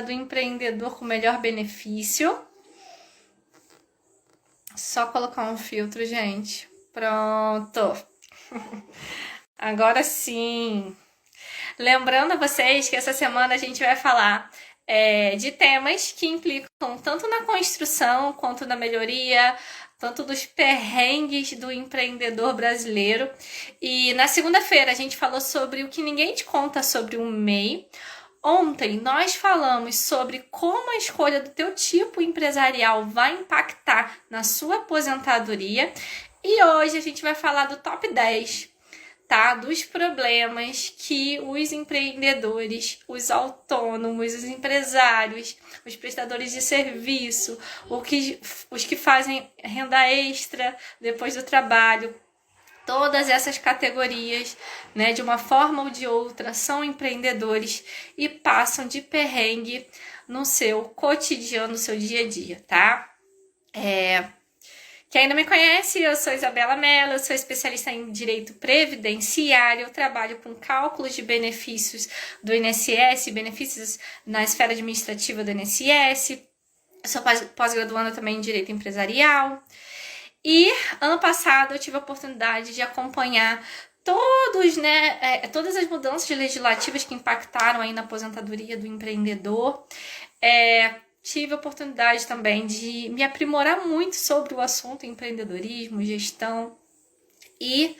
do empreendedor com melhor benefício. Só colocar um filtro, gente. Pronto. Agora sim. Lembrando a vocês que essa semana a gente vai falar de temas que implicam tanto na construção quanto na melhoria, tanto dos perrengues do empreendedor brasileiro. E na segunda-feira a gente falou sobre o que ninguém te conta sobre o MEI. Ontem nós falamos sobre como a escolha do teu tipo empresarial vai impactar na sua aposentadoria. E hoje a gente vai falar do top 10, tá? Dos problemas que os empreendedores, os autônomos, os empresários, os prestadores de serviço, os que fazem renda extra depois do trabalho, todas essas categorias, né, de uma forma ou de outra, são empreendedores e passam de perrengue no seu cotidiano, no seu dia a dia, tá? Quem não me conhece, eu sou Isabela Mello, eu sou especialista em direito previdenciário, eu trabalho com cálculos de benefícios do INSS, benefícios na esfera administrativa do INSS, eu sou pós-graduanda também em direito empresarial. E ano passado eu tive a oportunidade de acompanhar todas as mudanças legislativas que impactaram aí na aposentadoria do empreendedor. Tive a oportunidade também de me aprimorar muito sobre o assunto empreendedorismo, gestão e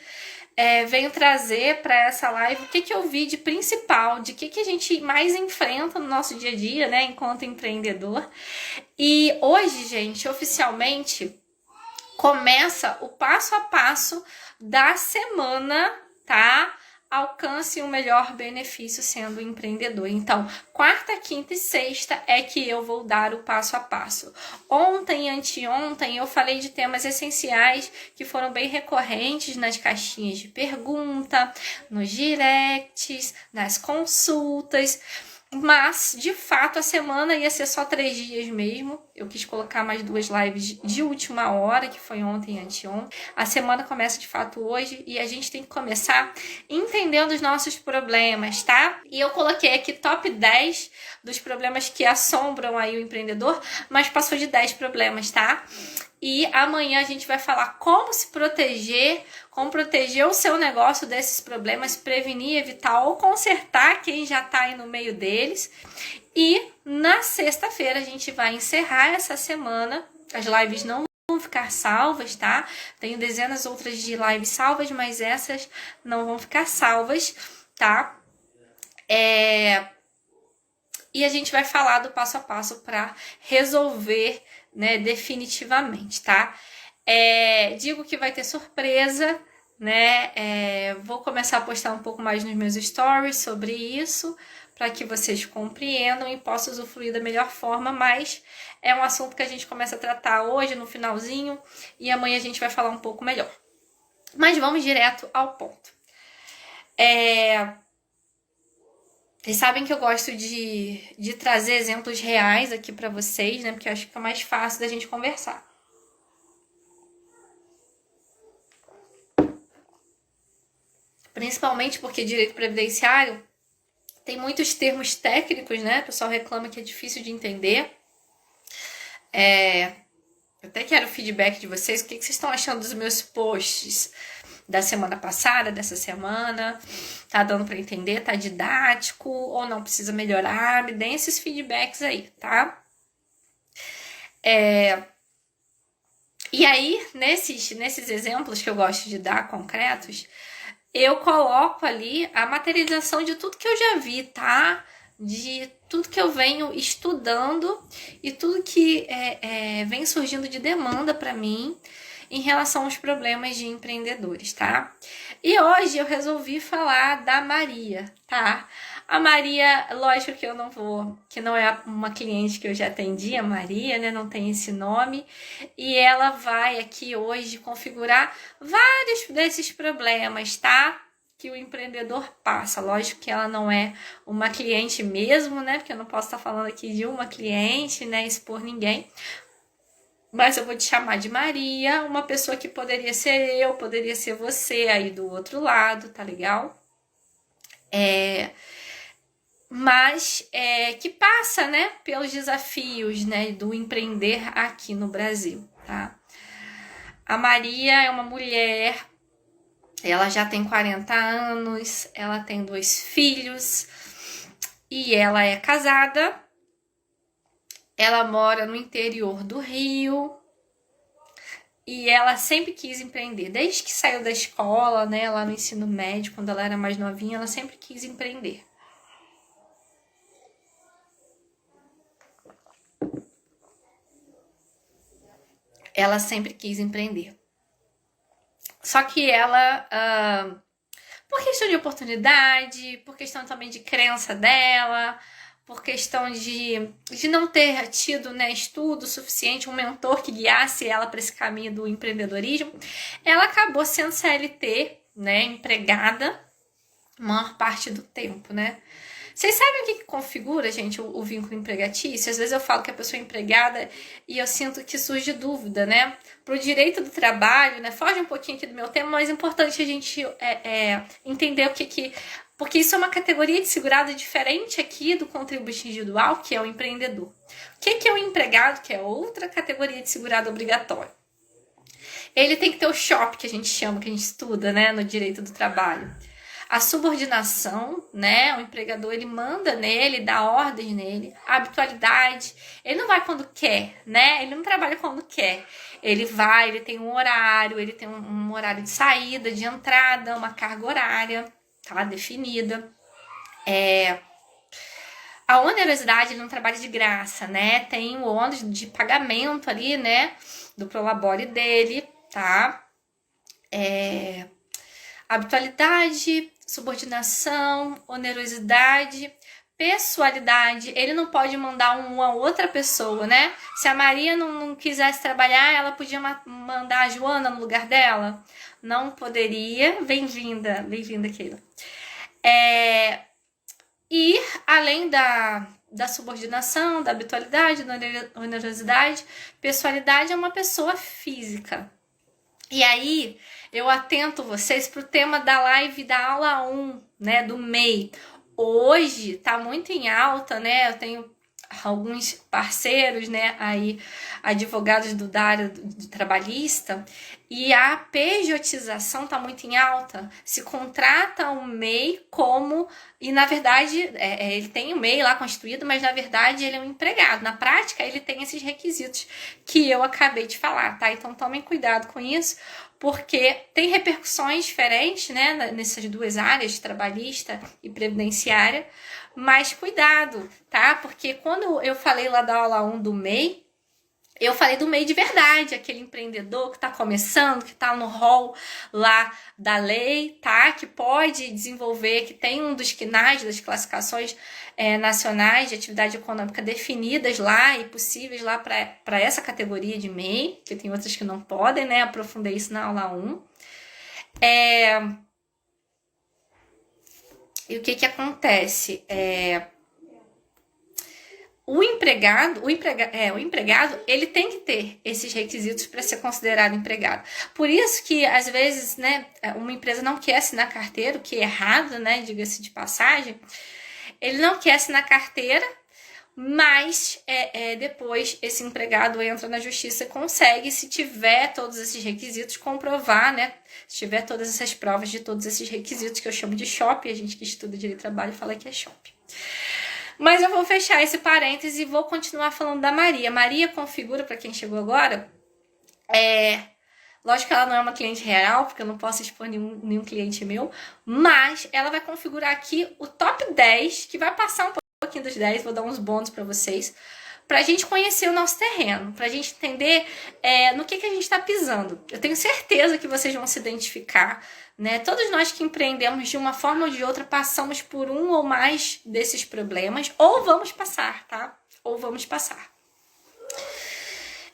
venho trazer para essa live o que eu vi de principal, de que a gente mais enfrenta no nosso dia a dia, né, enquanto empreendedor. E hoje, gente, oficialmente começa o passo a passo da semana, tá? Alcance o melhor benefício sendo empreendedor. Então, quarta, quinta e sexta é que eu vou dar o passo a passo. Ontem e anteontem eu falei de temas essenciais que foram bem recorrentes nas caixinhas de pergunta, nos directs, nas consultas. Mas, de fato, a semana ia ser só 3 dias mesmo. Eu quis colocar mais 2 lives de última hora, que foi ontem e anteontem. A semana começa, de fato, hoje. E a gente tem que começar entendendo os nossos problemas, tá? E eu coloquei aqui top 10 dos problemas que assombram aí o empreendedor. Mas passou de 10 problemas, tá? E amanhã a gente vai falar como se proteger, como proteger o seu negócio desses problemas, prevenir, evitar ou consertar quem já está aí no meio deles. E na sexta-feira a gente vai encerrar essa semana. As lives não vão ficar salvas, tá? Tenho dezenas outras de lives salvas, mas essas não vão ficar salvas, tá? E a gente vai falar do passo a passo para resolver, né, definitivamente, tá? Digo que vai ter surpresa, né? Vou começar a postar um pouco mais nos meus stories sobre isso, para que vocês compreendam e possam usufruir da melhor forma, mas é um assunto que a gente começa a tratar hoje, no finalzinho, e amanhã a gente vai falar um pouco melhor. Mas vamos direto ao ponto. Vocês sabem que eu gosto de trazer exemplos reais aqui para vocês, né? Porque eu acho que fica mais fácil da gente conversar. Principalmente porque direito previdenciário tem muitos termos técnicos, né? O pessoal reclama que é difícil de entender. Eu até quero o feedback de vocês. O que vocês estão achando dos meus posts da semana passada, dessa semana? Tá dando para entender? Tá didático ou não precisa melhorar? Me deem esses feedbacks aí, tá? E aí, nesses exemplos que eu gosto de dar, concretos, eu coloco ali a materialização de tudo que eu já vi, tá? De tudo que eu venho estudando e tudo que vem surgindo de demanda para mim em relação aos problemas de empreendedores, tá? E hoje eu resolvi falar da Maria, tá? A Maria, lógico que eu não vou, que não é uma cliente que eu já atendi, a Maria, né? Não tem esse nome. E ela vai aqui hoje configurar vários desses problemas, tá? Que o empreendedor passa. Lógico que ela não é uma cliente mesmo, né? Porque eu não posso estar falando aqui de uma cliente, né? Expor ninguém. Mas eu vou te chamar de Maria, uma pessoa que poderia ser eu, poderia ser você aí do outro lado, tá legal? mas que passa, né, pelos desafios, né, do empreender aqui no Brasil, tá? A Maria é uma mulher, ela já tem 40 anos, ela tem 2 filhos e ela é casada. Ela mora no interior do Rio e ela sempre quis empreender. Desde que saiu da escola, né, lá no ensino médio, quando ela era mais novinha, ela sempre quis empreender. Ela sempre quis empreender. Só que ela, por questão de oportunidade, por questão também de crença dela, por questão de não ter tido, né, estudo suficiente, um mentor que guiasse ela para esse caminho do empreendedorismo, ela acabou sendo CLT, né, empregada, a maior parte do tempo, né? Vocês sabem o que configura, gente, o vínculo empregatício? Às vezes eu falo que a pessoa é empregada e eu sinto que surge dúvida, né? Para o direito do trabalho, né? Foge um pouquinho aqui do meu tema, mas é importante a gente entender o que... Porque isso é uma categoria de segurado diferente aqui do contribuinte individual, que é o empreendedor. O que é o empregado, que é outra categoria de segurado obrigatório? Ele tem que ter o SHOP, que a gente chama, que a gente estuda, né, no direito do trabalho. A subordinação, né? O empregador, ele manda nele, dá ordens nele. A habitualidade, ele não vai quando quer, né? Ele não trabalha quando quer. Ele vai, ele tem um horário, ele tem um horário de saída, de entrada, uma carga horária, tá? Definida. A onerosidade, ele não trabalha de graça, né? Tem o ônus de pagamento ali, né? Do prolabore dele, tá? Habitualidade, subordinação, onerosidade, pessoalidade. Ele não pode mandar uma outra pessoa, né? Se a Maria não quisesse trabalhar, ela podia mandar a Joana no lugar dela? Não poderia. Bem-vinda, Keila. E além da subordinação, da habitualidade, da onerosidade, pessoalidade é uma pessoa física. E aí, eu atento vocês para o tema da live da aula 1, né, do MEI. Hoje tá muito em alta, né? Eu tenho alguns parceiros, né, aí advogados da área de trabalhista, e a pejotização tá muito em alta. Se contrata um MEI como, e na verdade ele tem o MEI lá constituído, mas na verdade ele é um empregado. Na prática ele tem esses requisitos que eu acabei de falar, tá? Então tomem cuidado com isso, porque tem repercussões diferentes, né, nessas duas áreas, trabalhista e previdenciária, mas cuidado, tá? Porque quando eu falei lá da aula 1 do MEI, eu falei do MEI de verdade, aquele empreendedor que está começando, que está no rol lá da lei, tá? Que pode desenvolver, que tem um dos CNAs, das classificações nacionais de atividade econômica definidas lá e possíveis lá para essa categoria de MEI, que tem outras que não podem, né? Aprofundei isso na aula 1. E o que acontece? O empregado, ele tem que ter esses requisitos para ser considerado empregado. Por isso que, às vezes, né, uma empresa não quer assinar carteira, o que é errado, né, diga-se de passagem. Ele não quer assinar carteira, mas depois esse empregado entra na justiça e consegue, se tiver todos esses requisitos, comprovar, né? Se tiver todas essas provas de todos esses requisitos, que eu chamo de SHOP, a gente que estuda direito de trabalho fala que é SHOP. Mas eu vou fechar esse parêntese e vou continuar falando da Maria. Maria configura, para quem chegou agora, lógico que ela não é uma cliente real, porque eu não posso expor nenhum cliente meu, mas ela vai configurar aqui o top 10, que vai passar um pouquinho dos 10, vou dar uns bônus para vocês, pra gente conhecer o nosso terreno, pra gente entender no que a gente está pisando. Eu tenho certeza que vocês vão se identificar, né? Todos nós que empreendemos de uma forma ou de outra passamos por um ou mais desses problemas, ou vamos passar, tá? Ou vamos passar.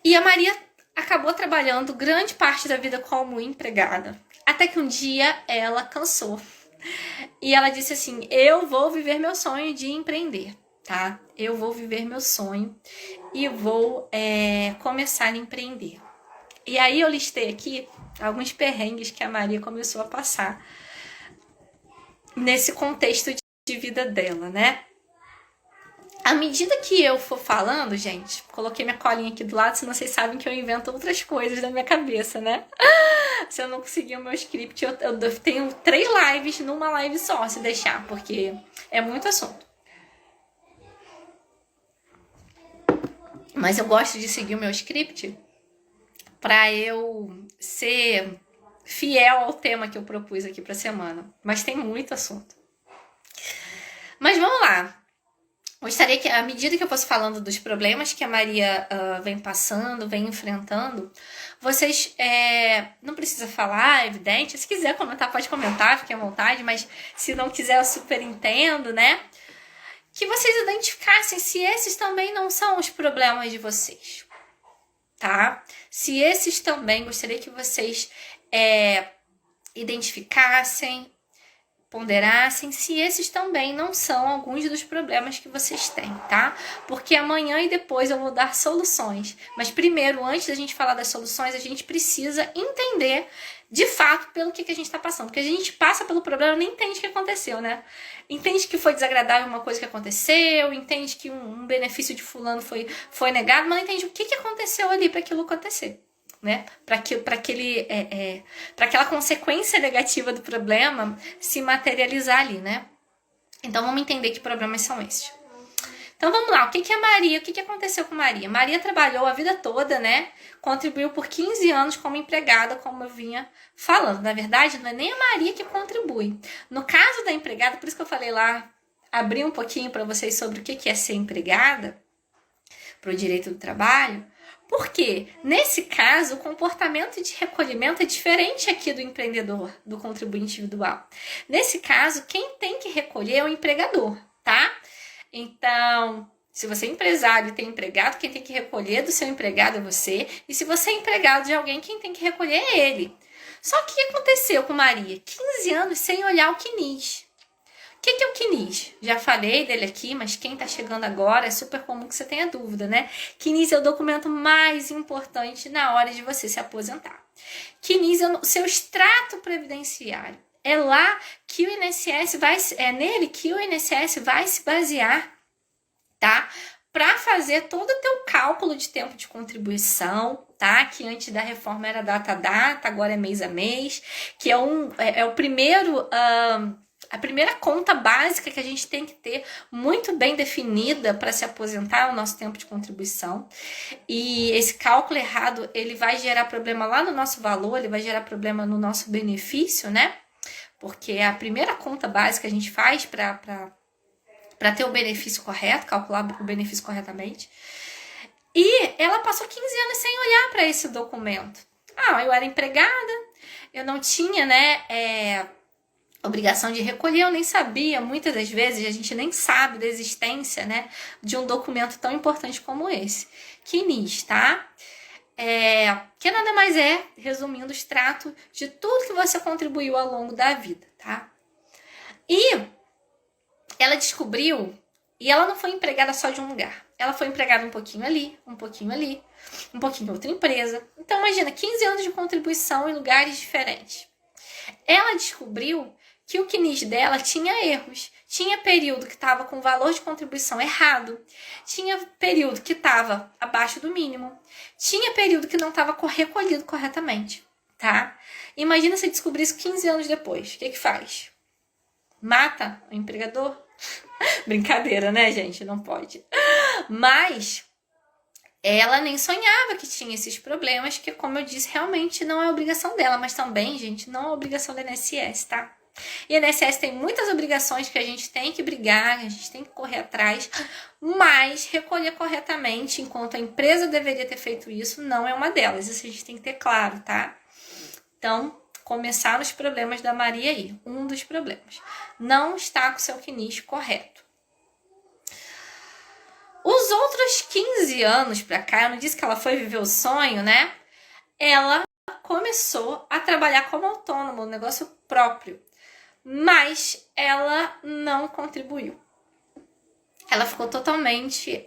E a Maria acabou trabalhando grande parte da vida como empregada, até que um dia ela cansou. E ela disse assim, eu vou viver meu sonho de empreender, tá? Eu vou viver meu sonho e vou começar a empreender. E aí eu listei aqui alguns perrengues que a Maria começou a passar nesse contexto de vida dela, né? À medida que eu for falando, gente, coloquei minha colinha aqui do lado, senão vocês sabem que eu invento outras coisas na minha cabeça, né? Se eu não conseguir o meu script, eu tenho 3 lives numa live só, se deixar, porque é muito assunto. Mas eu gosto de seguir o meu script para eu ser fiel ao tema que eu propus aqui para semana. Mas tem muito assunto. Mas vamos lá. Gostaria que, à medida que eu fosse falando dos problemas que a Maria vem passando, vem enfrentando, vocês não precisa falar, é evidente. Se quiser comentar, pode comentar, fique à vontade, mas se não quiser, eu super entendo, né? Que vocês identificassem se esses também não são os problemas de vocês, tá? Se esses também, gostaria que vocês identificassem, ponderassem se esses também não são alguns dos problemas que vocês têm, tá? Porque amanhã e depois eu vou dar soluções. Mas primeiro, antes da gente falar das soluções, a gente precisa entender de fato pelo que a gente está passando. Porque a gente passa pelo problema e nem entende o que aconteceu, né? Entende que foi desagradável uma coisa que aconteceu, entende que um benefício de fulano foi negado, mas não entende o que aconteceu ali para aquilo acontecer. Né? Para aquela consequência negativa do problema se materializar ali, né? Então vamos entender que problemas são esses. Então vamos lá, o que é Maria? O que aconteceu com Maria? Maria trabalhou a vida toda, né? Contribuiu por 15 anos como empregada, como eu vinha falando. Na verdade, não é nem a Maria que contribui. No caso da empregada, por isso que eu falei lá, abri um pouquinho para vocês sobre o que é ser empregada, para o direito do trabalho. Porque, nesse caso, o comportamento de recolhimento é diferente aqui do empreendedor, do contribuinte individual. Nesse caso, quem tem que recolher é o empregador, tá? Então, se você é empresário e tem empregado, quem tem que recolher do seu empregado é você. E se você é empregado de alguém, quem tem que recolher é ele. Só que o que aconteceu com Maria? 15 anos sem olhar o CNIS. O que é o CNIS? Já falei dele aqui, mas quem está chegando agora é super comum que você tenha dúvida, né? CNIS é o documento mais importante na hora de você se aposentar. CNIS é o seu extrato previdenciário. É lá que o INSS nele que o INSS vai se basear, tá? Para fazer todo o teu cálculo de tempo de contribuição, tá? Que antes da reforma era data a data, agora é mês a mês, que é o primeiro... A primeira conta básica que a gente tem que ter muito bem definida para se aposentar é o nosso tempo de contribuição. E esse cálculo errado, ele vai gerar problema lá no nosso valor, ele vai gerar problema no nosso benefício, né? Porque é a primeira conta básica que a gente faz para ter o benefício correto, calcular o benefício corretamente. E ela passou 15 anos sem olhar para esse documento. Eu era empregada, eu não tinha, né... obrigação de recolher, eu nem sabia, muitas das vezes a gente nem sabe da existência, né, de um documento tão importante como esse, CNIS, tá? Que nada mais é, resumindo, o extrato de tudo que você contribuiu ao longo da vida, tá? E ela descobriu, e ela não foi empregada só de um lugar, ela foi empregada um pouquinho ali, um pouquinho ali, um pouquinho em outra empresa. Então imagina, 15 anos de contribuição em lugares diferentes. Ela descobriu que o CNIS dela tinha erros. Tinha período que estava com valor de contribuição errado. Tinha período que estava abaixo do mínimo. Tinha período que não estava recolhido corretamente, tá? Imagina se descobrir isso 15 anos depois. O que faz? Mata o empregador? Brincadeira, né, gente? Não pode. Mas ela nem sonhava que tinha esses problemas, que, como eu disse, realmente não é obrigação dela. Mas também, gente, não é obrigação do INSS, tá? E o INSS tem muitas obrigações que a gente tem que brigar, a gente tem que correr atrás, mas recolher corretamente, enquanto a empresa deveria ter feito isso, não é uma delas. Isso a gente tem que ter claro, tá? Então, começar nos problemas da Maria aí. Um dos problemas. Não está com o seu CNIS correto. Os outros 15 anos pra cá, eu não disse que ela foi viver o sonho, né? Ela começou a trabalhar como autônoma, um negócio próprio. Mas ela não contribuiu. Ela ficou totalmente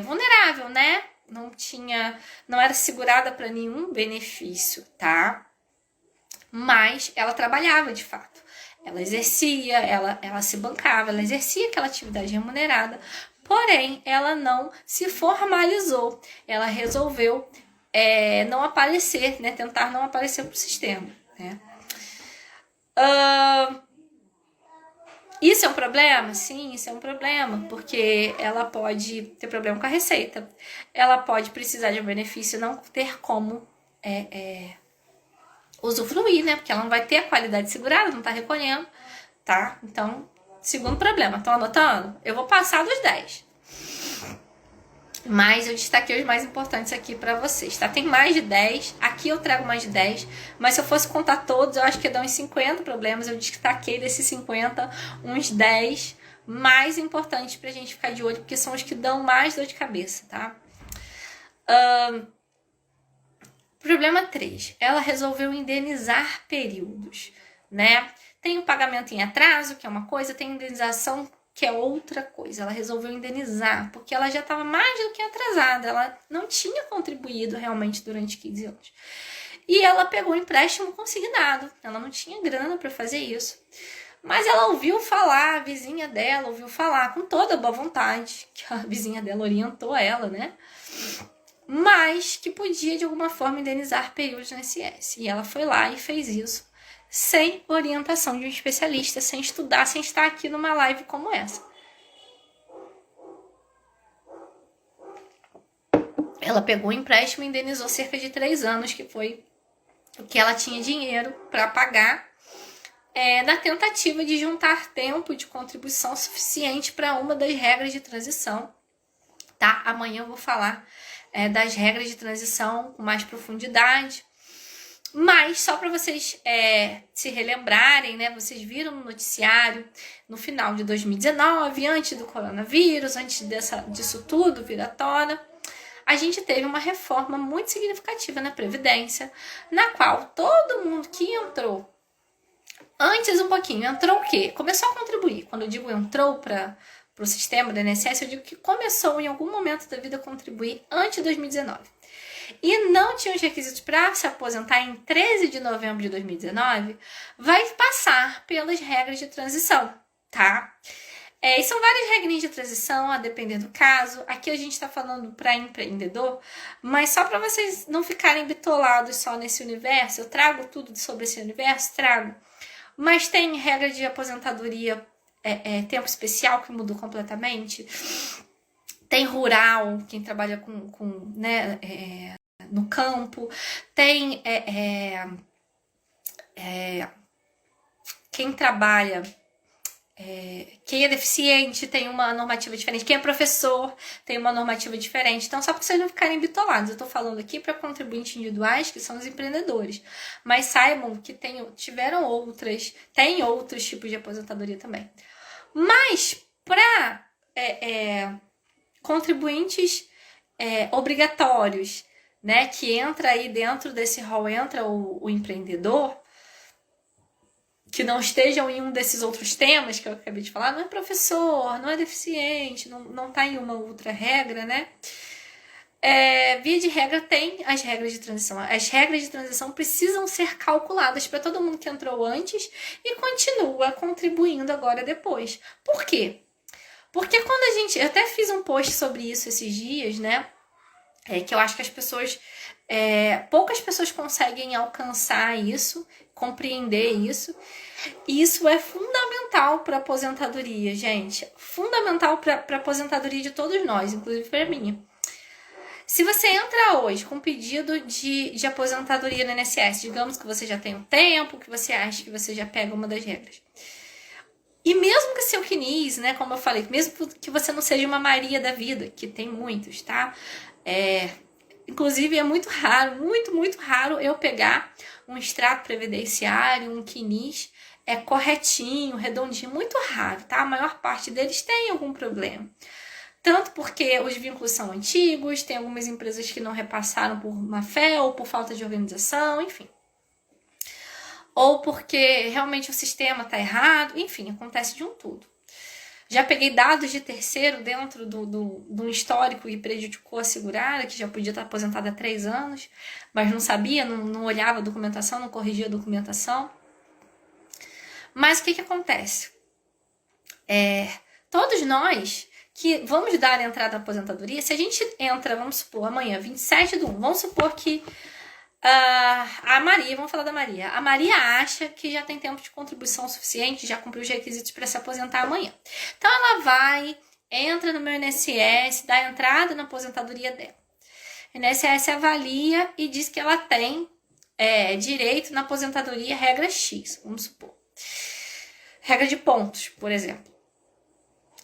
vulnerável, né? Não era segurada para nenhum benefício, tá? Mas ela trabalhava de fato. Ela exercia, ela se bancava, ela exercia aquela atividade remunerada, porém ela não se formalizou, ela resolveu não aparecer, né, tentar não aparecer para o sistema, né. Isso é um problema? Sim, isso é um problema, porque ela pode ter problema com a receita, ela pode precisar de um benefício e não ter como usufruir, né? Porque ela não vai ter a qualidade segurada, não tá recolhendo, tá? Então, segundo problema, estão anotando? Eu vou passar dos 10. Mas eu destaquei os mais importantes aqui para vocês, tá? Tem mais de 10, aqui eu trago mais de 10, mas se eu fosse contar todos, eu acho que ia dar uns 50 problemas. Eu destaquei desses 50, uns 10 mais importantes pra gente ficar de olho, porque são os que dão mais dor de cabeça, tá? Problema 3, ela resolveu indenizar períodos, né? Tem o pagamento em atraso, que é uma coisa, tem indenização, que é outra coisa. Ela resolveu indenizar, porque ela já estava mais do que atrasada, ela não tinha contribuído realmente durante 15 anos. E ela pegou um empréstimo consignado, ela não tinha grana para fazer isso. Mas ela ouviu falar, a vizinha dela ouviu falar, com toda boa vontade, que a vizinha dela orientou ela, né? Mas que podia de alguma forma indenizar períodos no INSS. E ela foi lá e fez isso, sem orientação de um especialista, sem estudar, sem estar aqui numa live como essa. Ela pegou o empréstimo e indenizou cerca de 3 anos, que foi o que ela tinha dinheiro para pagar, na tentativa de juntar tempo de contribuição suficiente para uma das regras de transição. Tá? Amanhã eu vou falar das regras de transição com mais profundidade. Mas só para vocês se relembrarem, né? Vocês viram no noticiário, no final de 2019, antes do coronavírus, antes disso tudo vir à tona, a gente teve uma reforma muito significativa na Previdência, na qual todo mundo que entrou, antes um pouquinho, entrou o quê? Começou a contribuir. Quando eu digo entrou para o sistema do INSS, eu digo que começou em algum momento da vida a contribuir antes de 2019. E não tinha os requisitos para se aposentar em 13 de novembro de 2019, vai passar pelas regras de transição, tá? E são várias regrinhas de transição, a depender do caso. Aqui a gente está falando para empreendedor, mas só para vocês não ficarem bitolados só nesse universo, eu trago tudo sobre esse universo, trago. Mas tem regra de aposentadoria, tempo especial, que mudou completamente. Tem rural, quem trabalha com né, no campo. Tem quem trabalha, quem é deficiente tem uma normativa diferente. Quem é professor tem uma normativa diferente. Então, só para vocês não ficarem bitolados, eu estou falando aqui para contribuintes individuais, que são os empreendedores. Mas saibam que tem outros tipos de aposentadoria também. Mas, para contribuintes obrigatórios, né, que entra aí dentro desse rol, entra o empreendedor, que não estejam em um desses outros temas que eu acabei de falar, não é professor, não é deficiente, não está em uma outra regra, né? Via de regra, tem as regras de transição. As regras de transição precisam ser calculadas para todo mundo que entrou antes e continua contribuindo agora depois. Por quê? Porque quando eu até fiz um post sobre isso esses dias, né? Que eu acho que as pessoas, poucas pessoas conseguem alcançar isso, compreender isso. E isso é fundamental para a aposentadoria, gente. Fundamental para a aposentadoria de todos nós, inclusive para mim. Se você entra hoje com pedido de aposentadoria no INSS, digamos que você já tem um tempo, que você acha que você já pega uma das regras. E mesmo que seu CNIS, né, como eu falei, mesmo que você não seja uma Maria da vida, que tem muitos, tá? Inclusive é muito raro, muito raro eu pegar um extrato previdenciário, um CNIS corretinho, redondinho, muito raro, tá? A maior parte deles tem algum problema. Tanto porque os vínculos são antigos, tem algumas empresas que não repassaram por má fé ou por falta de organização, enfim. Ou porque realmente o sistema está errado, enfim, acontece de um tudo. Já peguei dados de terceiro dentro do histórico e prejudicou a segurada, que já podia estar aposentada há 3 anos, mas não sabia, não olhava a documentação, não corrigia a documentação. Mas o que acontece? Todos nós que vamos dar a entrada na aposentadoria. Se a gente entra, vamos supor, amanhã, 27/1, vamos supor que a Maria, vamos falar da Maria. A Maria acha que já tem tempo de contribuição suficiente, já cumpriu os requisitos para se aposentar amanhã. Então ela vai, entra no meu INSS, dá a entrada na aposentadoria dela. O INSS avalia e diz que ela tem direito na aposentadoria regra X, vamos supor. Regra de pontos, por exemplo.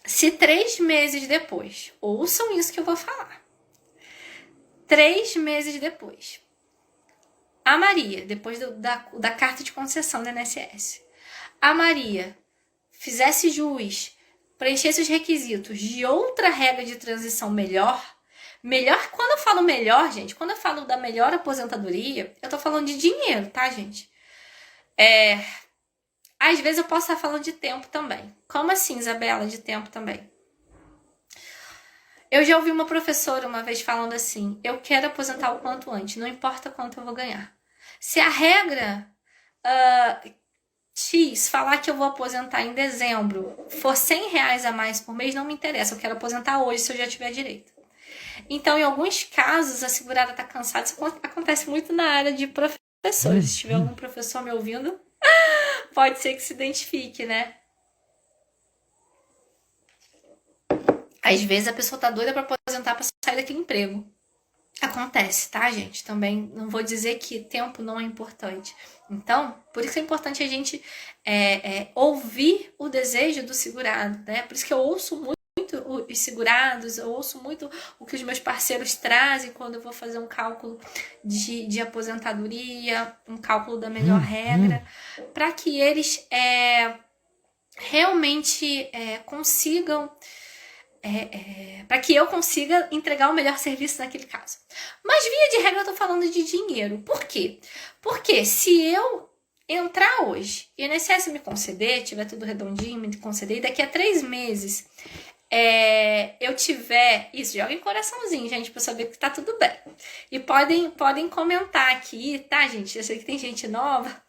Se 3 meses depois, ouçam isso que eu vou falar. 3 meses depois, a Maria, depois da carta de concessão do INSS, a Maria fizesse jus, preenchesse os requisitos de outra regra de transição melhor, quando eu falo melhor, gente, quando eu falo da melhor aposentadoria, eu tô falando de dinheiro, tá, gente? Às vezes eu posso estar falando de tempo também. Como assim, Isabela, de tempo também? Eu já ouvi uma professora uma vez falando assim, eu quero aposentar o quanto antes, não importa quanto eu vou ganhar. Se a regra X falar que eu vou aposentar em dezembro for R$100 a mais por mês, não me interessa, eu quero aposentar hoje se eu já tiver direito. Então, em alguns casos, a segurada está cansada. Isso acontece muito na área de professores. Se tiver algum professor me ouvindo, pode ser que se identifique, né? Às vezes a pessoa tá doida para aposentar para sair daquele emprego. Acontece, tá, gente? Também não vou dizer que tempo não é importante. Então, por isso é importante a gente ouvir o desejo do segurado, né? Por isso que eu ouço muito os segurados, eu ouço muito o que os meus parceiros trazem quando eu vou fazer um cálculo de aposentadoria, um cálculo da melhor regra, para que eles realmente consigam, para que eu consiga entregar o melhor serviço naquele caso. Mas via de regra eu tô falando de dinheiro. Por quê? Porque se eu entrar hoje e o INSS me conceder, tiver tudo redondinho, me conceder, e daqui a 3 meses eu tiver... Isso, joga em coraçãozinho, gente, pra saber que tá tudo bem. E podem comentar aqui, tá, gente? Eu sei que tem gente nova.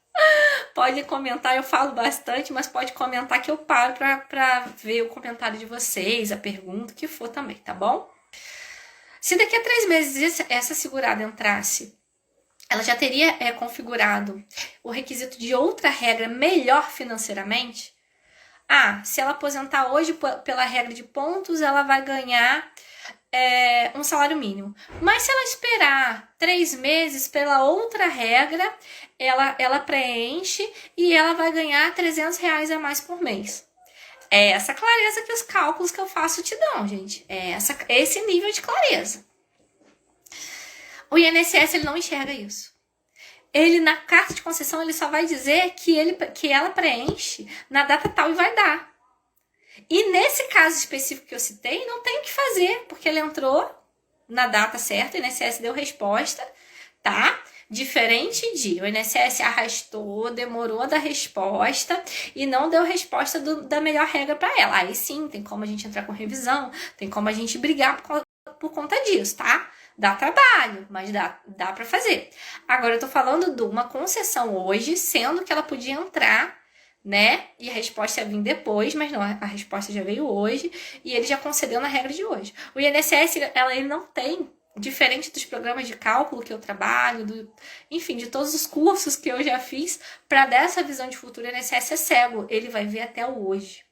Pode comentar, eu falo bastante, mas pode comentar que eu paro pra ver o comentário de vocês, a pergunta, o que for também, tá bom? Se daqui a 3 meses essa segurada entrasse, ela já teria configurado o requisito de outra regra melhor financeiramente. Se ela aposentar hoje pela regra de pontos, ela vai ganhar um salário mínimo. Mas se ela esperar 3 meses pela outra regra, ela preenche e ela vai ganhar R$300 a mais por mês. É essa clareza que os cálculos que eu faço te dão, gente. Esse nível de clareza. O INSS ele não enxerga isso. Ele, na carta de concessão, ele só vai dizer que ela preenche na data tal e vai dar. E nesse caso específico que eu citei, não tem o que fazer, porque ele entrou na data certa, o INSS deu resposta, tá? Diferente de o INSS arrastou, demorou a dar resposta e não deu resposta da melhor regra para ela. Aí sim, tem como a gente entrar com revisão, tem como a gente brigar por conta disso, tá? Dá trabalho, mas dá para fazer. Agora eu tô falando de uma concessão hoje, sendo que ela podia entrar, né? E a resposta ia vir depois, mas não, a resposta já veio hoje e ele já concedeu na regra de hoje. O INSS, ele não tem, diferente dos programas de cálculo que eu trabalho, enfim, de todos os cursos que eu já fiz, para dessa visão de futuro, o INSS é cego, ele vai ver até o hoje.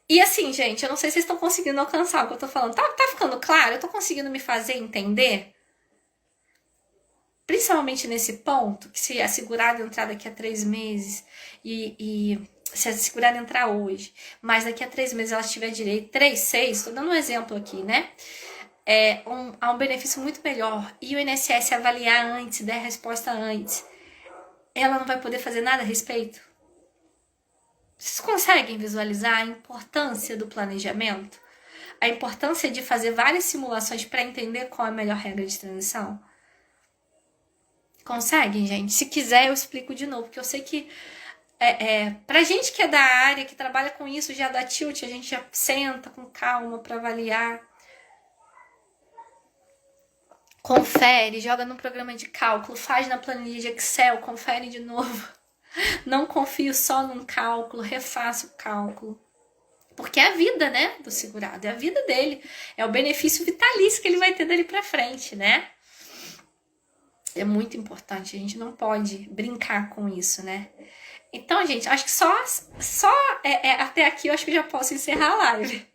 E assim, gente, eu não sei se vocês estão conseguindo alcançar o que eu tô falando. Tá ficando claro? Eu tô conseguindo me fazer entender? Principalmente nesse ponto, que se a segurada entrar daqui a 3 meses e se a segurada entrar hoje, mas daqui a 3 meses ela tiver direito, 3, 6, tô dando um exemplo aqui, né? Há um benefício muito melhor e o INSS avaliar antes, der a resposta antes, ela não vai poder fazer nada a respeito? Vocês conseguem visualizar a importância do planejamento? A importância de fazer várias simulações para entender qual é a melhor regra de transição? Conseguem, gente? Se quiser, eu explico de novo, porque eu sei que pra gente que é da área, que trabalha com isso, já dá tilt, a gente já senta com calma para avaliar. Confere, joga no programa de cálculo, faz na planilha de Excel, confere de novo. Não confio só num cálculo, refaça o cálculo. Porque é a vida, né, do segurado, é a vida dele, é o benefício vitalício que ele vai ter dali pra frente, né? É muito importante, a gente não pode brincar com isso, né? Então, gente, acho que até aqui eu acho que eu já posso encerrar a live.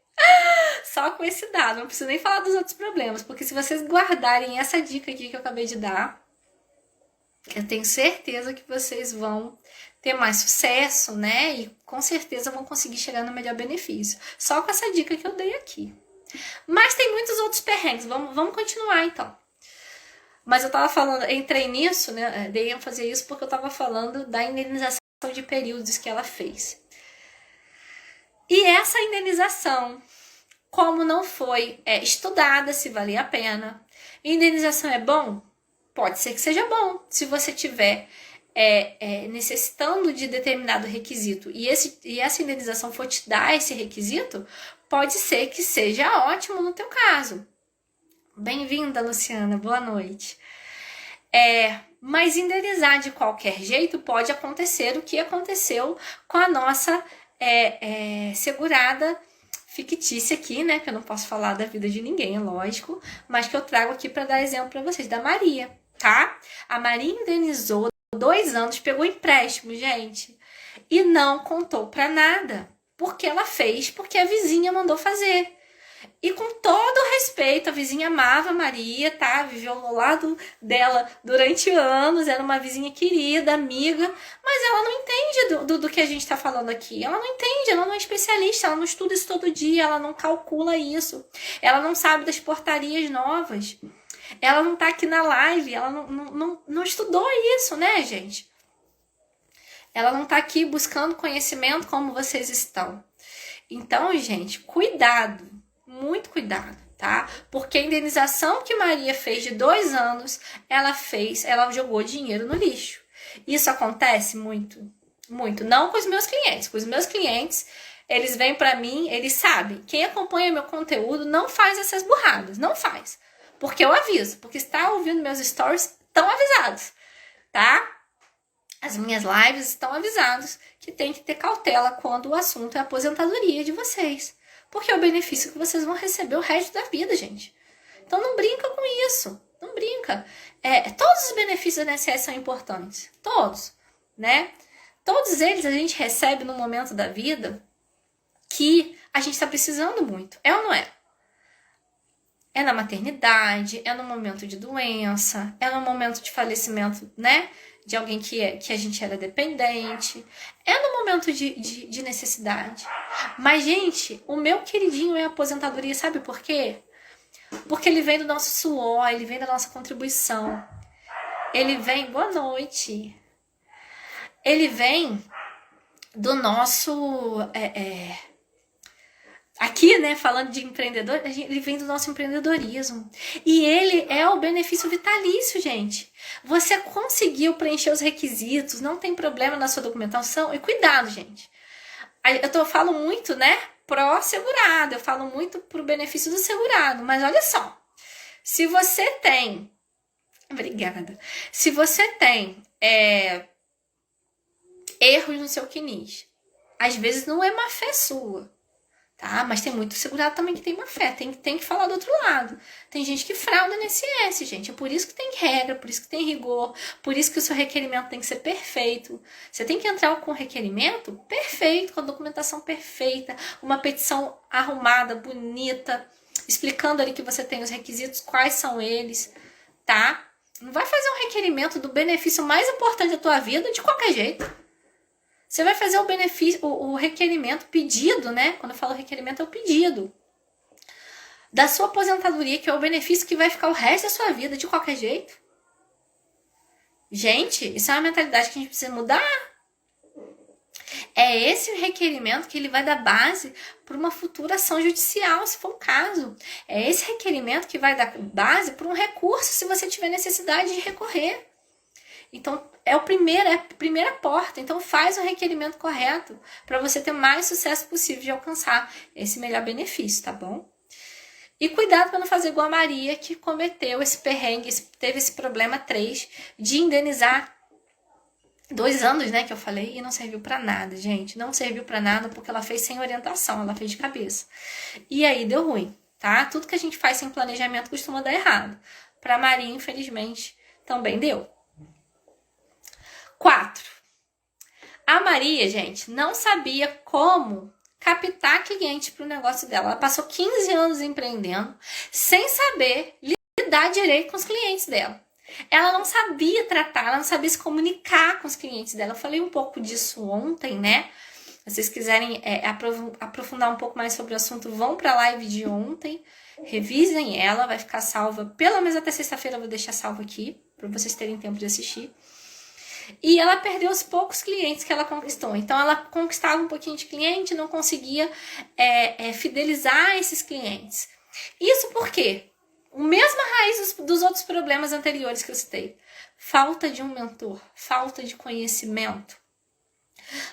Só com esse dado, não preciso nem falar dos outros problemas, porque se vocês guardarem essa dica aqui que eu acabei de dar, eu tenho certeza que vocês vão ter mais sucesso, né? E com certeza vão conseguir chegar no melhor benefício. Só com essa dica que eu dei aqui. Mas tem muitos outros perrengues, vamos continuar então. Mas eu tava falando, entrei nisso, né? Dei ênfase a isso porque eu tava falando da indenização de períodos que ela fez. E essa indenização, como não foi estudada se valia a pena, indenização é bom? Pode ser que seja bom, se você tiver necessitando de determinado requisito e essa indenização for te dar esse requisito, pode ser que seja ótimo no teu caso. Bem-vinda, Luciana, boa noite. Mas indenizar de qualquer jeito pode acontecer o que aconteceu com a nossa segurada fictícia aqui, né? Que eu não posso falar da vida de ninguém, é lógico, mas que eu trago aqui para dar exemplo para vocês, da Maria, tá? A Maria indenizou 2 anos, pegou empréstimo, gente, e não contou para nada, porque ela fez, porque a vizinha mandou fazer. E com todo respeito, a vizinha amava a Maria, tá? Viveu ao lado dela durante anos, era uma vizinha querida, amiga, mas ela não entende do que a gente tá falando aqui. Ela não entende, ela não é especialista, ela não estuda isso todo dia, ela não calcula isso. Ela não sabe das portarias novas. Ela não tá aqui na live, ela não estudou isso, né, gente? Ela não tá aqui buscando conhecimento como vocês estão. Então, gente, cuidado. Muito cuidado, tá? Porque a indenização que Maria fez de 2 anos, ela jogou dinheiro no lixo. Isso acontece muito, muito. Não com os meus clientes. Com os meus clientes, eles vêm pra mim, eles sabem. Quem acompanha meu conteúdo não faz essas burradas, não faz. Porque eu aviso, porque está ouvindo meus stories, estão avisados, tá? As minhas lives estão avisados que tem que ter cautela quando o assunto é a aposentadoria de vocês. Porque é o benefício que vocês vão receber o resto da vida, gente. Então não brinca com isso. Não brinca. Todos os benefícios do INSS são importantes. Todos, né? Todos eles a gente recebe no momento da vida que a gente está precisando muito. É ou não é? É na maternidade, é no momento de doença, é no momento de falecimento, né? De alguém que a gente era dependente. É no momento de necessidade. Mas, gente, o meu queridinho é a aposentadoria, sabe por quê? Porque ele vem do nosso suor, ele vem da nossa contribuição. Ele vem... Boa noite. Ele vem do nosso... Aqui, né, falando de empreendedor, ele vem do nosso empreendedorismo. E ele é o benefício vitalício, gente. Você conseguiu preencher os requisitos, não tem problema na sua documentação. E cuidado, gente. Eu falo muito, né, pró-segurado. Eu falo muito pro benefício do segurado. Mas olha só. Se você tem... Obrigada. Se você tem erros no seu CNIS, às vezes não é má fé sua. Tá? Mas tem muito segurado também que tem má fé, tem que falar do outro lado. Tem gente que frauda no INSS, gente. É por isso que tem regra, por isso que tem rigor, por isso que o seu requerimento tem que ser perfeito. Você tem que entrar com o requerimento perfeito, com a documentação perfeita, uma petição arrumada, bonita, explicando ali que você tem os requisitos, quais são eles, tá? Não vai fazer um requerimento do benefício mais importante da tua vida de qualquer jeito. Você vai fazer o benefício, o requerimento, pedido, né? Quando eu falo requerimento, é o pedido da sua aposentadoria, que é o benefício que vai ficar o resto da sua vida de qualquer jeito. Gente, isso é uma mentalidade que a gente precisa mudar. É esse requerimento que ele vai dar base para uma futura ação judicial, se for o caso. É esse requerimento que vai dar base para um recurso, se você tiver necessidade de recorrer. Então, é a primeira porta. Então, faz o requerimento correto para você ter mais sucesso possível de alcançar esse melhor benefício, tá bom? E cuidado para não fazer igual a Maria, que cometeu esse perrengue, teve esse problema 3 de indenizar 2 anos, né, que eu falei, e não serviu pra nada, gente. Não serviu pra nada porque ela fez sem orientação, ela fez de cabeça. E aí deu ruim, tá? Tudo que a gente faz sem planejamento costuma dar errado. Pra Maria, infelizmente, também deu. 4. A Maria, gente, não sabia como captar cliente para o negócio dela. Ela passou 15 anos empreendendo sem saber lidar direito com os clientes dela. Ela não sabia tratar, ela não sabia se comunicar com os clientes dela. Eu falei um pouco disso ontem, né? Se vocês quiserem aprofundar um pouco mais sobre o assunto, vão para a live de ontem, revisem ela, vai ficar salva, pelo menos até sexta-feira eu vou deixar salva aqui, para vocês terem tempo de assistir. E ela perdeu os poucos clientes que ela conquistou. Então, ela conquistava um pouquinho de cliente e não conseguia fidelizar esses clientes. Isso por quê? A mesma raiz dos outros problemas anteriores que eu citei. Falta de um mentor, falta de conhecimento,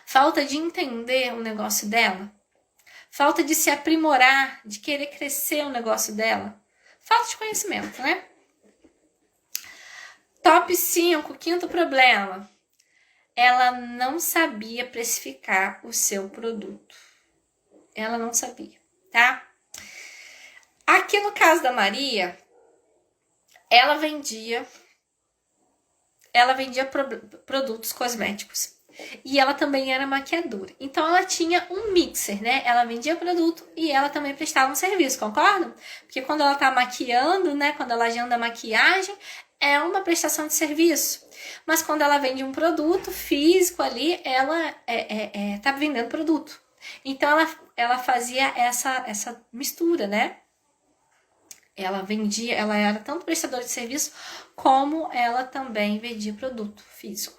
falta de entender o negócio dela, falta de se aprimorar, de querer crescer o negócio dela. Falta de conhecimento, né? Top 5, quinto problema. Ela não sabia precificar o seu produto. Ela não sabia, tá? Aqui no caso da Maria, ela vendia produtos cosméticos. E ela também era maquiadora. Então, ela tinha um mixer, né? Ela vendia produto e ela também prestava um serviço, concordam? Porque quando ela tá maquiando, né? Quando ela agenda maquiagem, é uma prestação de serviço. Mas quando ela vende um produto físico ali, ela tá vendendo produto. Então, ela fazia essa mistura, né? Ela vendia, ela era tanto prestadora de serviço, como ela também vendia produto físico.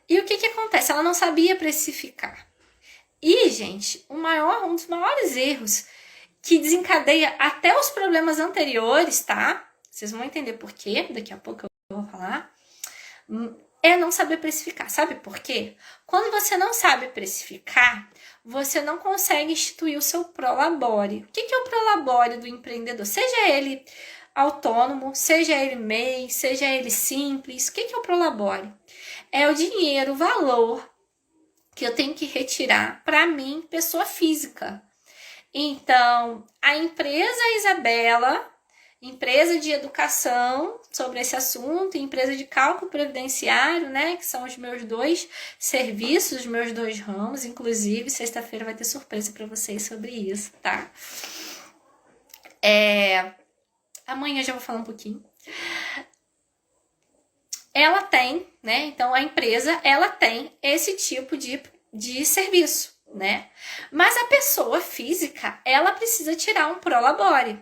E o que acontece? Ela não sabia precificar. E, gente, um dos maiores erros que desencadeia até os problemas anteriores, tá? Vocês vão entender por quê, daqui a pouco eu vou falar. É não saber precificar. Sabe por quê? Quando você não sabe precificar, você não consegue instituir o seu prolabore. O que é o prolabore do empreendedor? Seja ele autônomo, seja ele MEI, seja ele simples. O que é o prolabore? É o dinheiro, o valor que eu tenho que retirar para mim, pessoa física. Então, a empresa Isabela, empresa de educação sobre esse assunto, empresa de cálculo previdenciário, né, que são os meus 2 serviços, os meus 2 ramos, inclusive, sexta-feira vai ter surpresa para vocês sobre isso, tá? Amanhã eu já vou falar um pouquinho. Ela tem, né, então a empresa, ela tem esse tipo de serviço, né? Mas a pessoa física, ela precisa tirar um prolabore.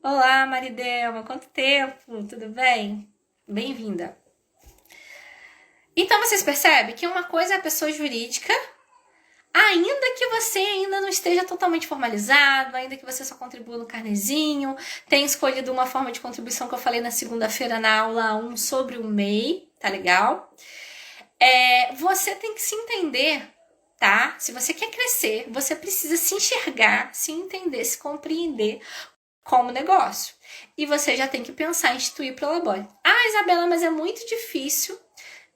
Olá, Maridelma, quanto tempo? Tudo bem? Bem-vinda. Então, vocês percebem que uma coisa é a pessoa jurídica, ainda que você ainda não esteja totalmente formalizado, ainda que você só contribua no carnezinho, tenha escolhido uma forma de contribuição que eu falei na segunda-feira na aula 1 sobre o MEI, tá legal? Você tem que se entender, tá? Se você quer crescer, você precisa se enxergar, se entender, se compreender como negócio. E você já tem que pensar em instituir prolabore. Ah, Isabela, mas é muito difícil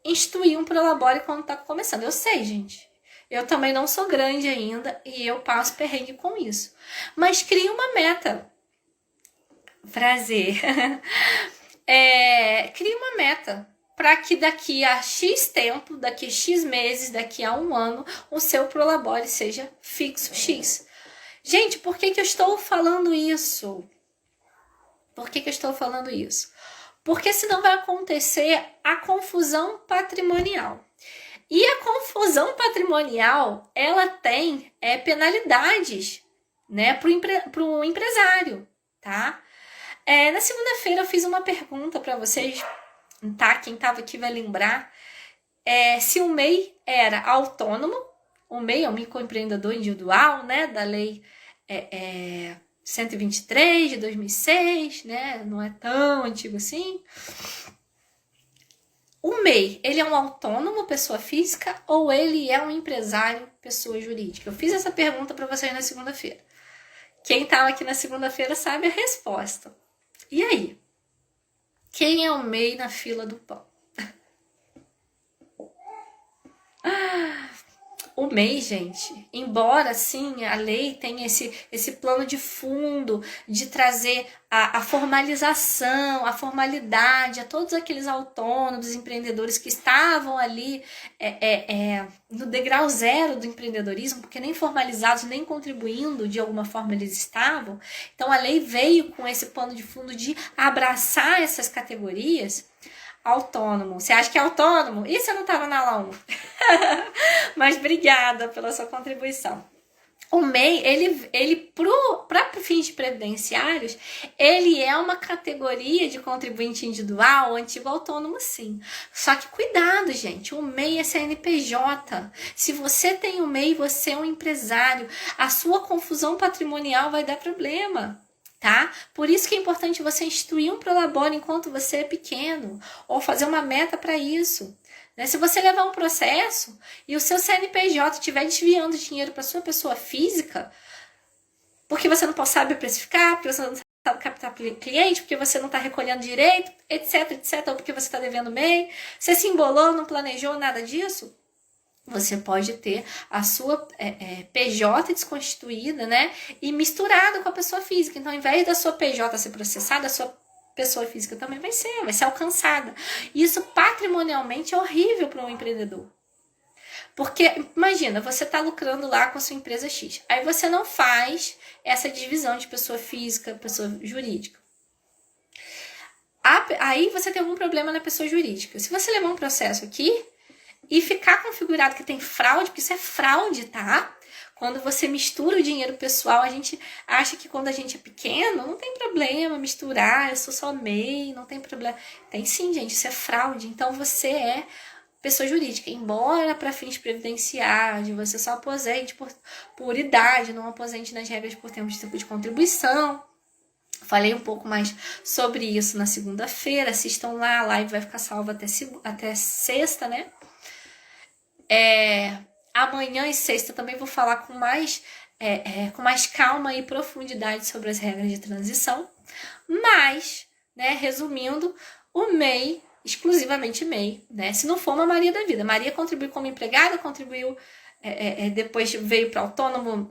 instituir um prolabore quando tá começando. Eu sei, gente. Eu também não sou grande ainda e eu passo perrengue com isso. Mas crie uma meta. Prazer. Crie uma meta para que daqui a X tempo, daqui a X meses, daqui a 1 ano, o seu prolabore seja fixo X. Gente, por que eu estou falando isso? Por que eu estou falando isso? Porque senão vai acontecer a confusão patrimonial. E a confusão patrimonial, ela tem penalidades, né, para o empresário, tá? Na segunda-feira eu fiz uma pergunta para vocês, tá? Quem estava aqui vai lembrar. Se o MEI era autônomo, o MEI é um microempreendedor individual, né, da lei 123 de 2006, né, não é tão antigo assim. O MEI, ele é um autônomo, pessoa física, ou ele é um empresário, pessoa jurídica? Eu fiz essa pergunta para vocês na segunda-feira. Quem estava aqui na segunda-feira sabe a resposta. E aí? Quem é o MEI na fila do pão? O MEI, gente, embora sim a lei tenha esse plano de fundo de trazer a formalização, a formalidade a todos aqueles autônomos, empreendedores que estavam ali no degrau zero do empreendedorismo, porque nem formalizados, nem contribuindo de alguma forma eles estavam. Então a lei veio com esse plano de fundo de abraçar essas categorias. Autônomo. Você acha que é autônomo? Isso eu não estava na aula 1. Mas obrigada pela sua contribuição. O MEI, ele para fins previdenciários, ele é uma categoria de contribuinte individual, antigo autônomo, sim. Só que cuidado, gente, o MEI é CNPJ. Se você tem o MEI, você é um empresário. A sua confusão patrimonial vai dar problema. Tá? Por isso que é importante você instituir um prolabore enquanto você é pequeno, ou fazer uma meta para isso. Né? Se você levar um processo e o seu CNPJ estiver desviando dinheiro para sua pessoa física, porque você não sabe precificar, porque você não sabe captar cliente, porque você não está recolhendo direito, etc, etc, ou porque você está devendo MEI, você se embolou, não planejou nada disso, você pode ter a sua PJ desconstituída, né? E misturada com a pessoa física. Então, ao invés da sua PJ ser processada, a sua pessoa física também vai ser alcançada. E isso patrimonialmente é horrível para um empreendedor. Porque, imagina, você está lucrando lá com a sua empresa X. Aí você não faz essa divisão de pessoa física, pessoa jurídica. Aí você tem algum problema na pessoa jurídica. Se você levar um processo aqui e ficar configurado que tem fraude, porque isso é fraude, tá? Quando você mistura o dinheiro pessoal, a gente acha que quando a gente é pequeno, não tem problema misturar, eu sou só MEI, não tem problema. Tem sim, gente, isso é fraude. Então você é pessoa jurídica, embora para fins previdenciários, você só aposente por idade, não aposente nas regras por tempo de contribuição. Falei um pouco mais sobre isso na segunda-feira, assistam lá, a live vai ficar salva até sexta, né? Amanhã e sexta também vou falar com mais calma e profundidade sobre as regras de transição. Mas, né, resumindo, o MEI, exclusivamente MEI, né? Se não for uma Maria da vida. Maria contribuiu como empregada, contribuiu, depois veio para autônomo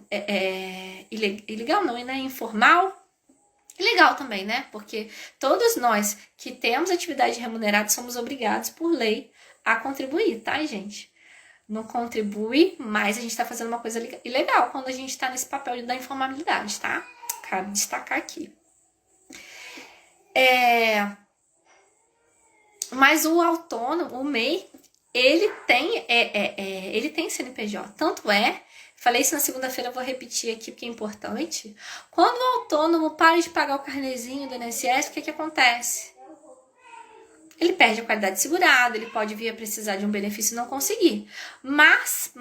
ilegal, não, né? Informal. Legal também, né? Porque todos nós que temos atividade remunerada somos obrigados por lei a contribuir, tá, gente? Não contribui, mas a gente está fazendo uma coisa ilegal quando a gente está nesse papel da informabilidade, tá? Cabe destacar aqui. Mas o autônomo, o MEI, ele tem CNPJ. Tanto falei isso na segunda-feira, vou repetir aqui porque é importante. Quando o autônomo para de pagar o carnezinho do INSS, o que acontece? Ele perde a qualidade de segurado, ele pode vir a precisar de um benefício e não conseguir. Mas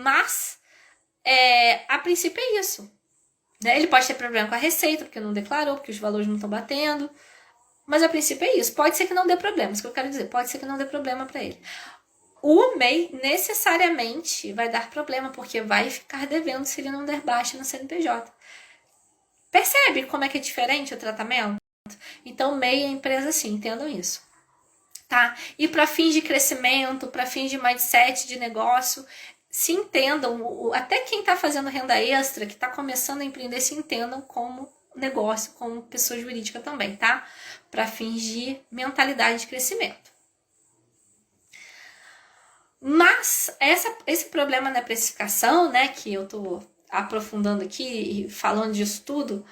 a princípio é isso. Né? Ele pode ter problema com a receita, porque não declarou, porque os valores não estão batendo. Mas a princípio é isso. Pode ser que não dê problema, isso que eu quero dizer. Pode ser que não dê problema para ele. O MEI necessariamente vai dar problema, porque vai ficar devendo se ele não der baixa no CNPJ. Percebe como é que é diferente o tratamento? Então, MEI é empresa sim, entendam isso. Tá? E para fins de crescimento, para fins de mindset de negócio, se entendam, até quem está fazendo renda extra, que está começando a empreender, se entendam como negócio, como pessoa jurídica também, tá? Para fins de mentalidade de crescimento. Mas esse problema na precificação, né, que eu tô aprofundando aqui e falando disso tudo,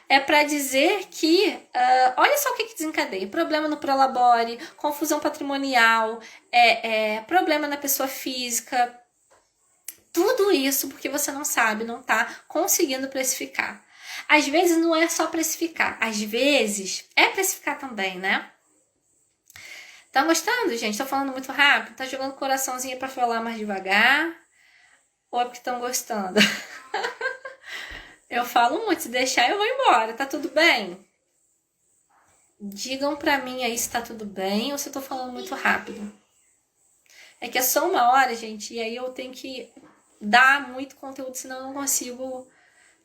é para dizer que, olha só o que desencadeia. Problema no prolabore, confusão patrimonial, problema na pessoa física. Tudo isso porque você não sabe, não está conseguindo precificar. Às vezes não é só precificar, às vezes é precificar também, né? Tá gostando, gente? Tô falando muito rápido? Tá jogando coraçãozinho para falar mais devagar? Ou é porque estão gostando? Eu falo muito, se deixar eu vou embora, tá tudo bem? Digam pra mim aí se tá tudo bem ou se eu tô falando muito rápido. É que é só 1 hora, gente, e aí eu tenho que dar muito conteúdo, senão eu não consigo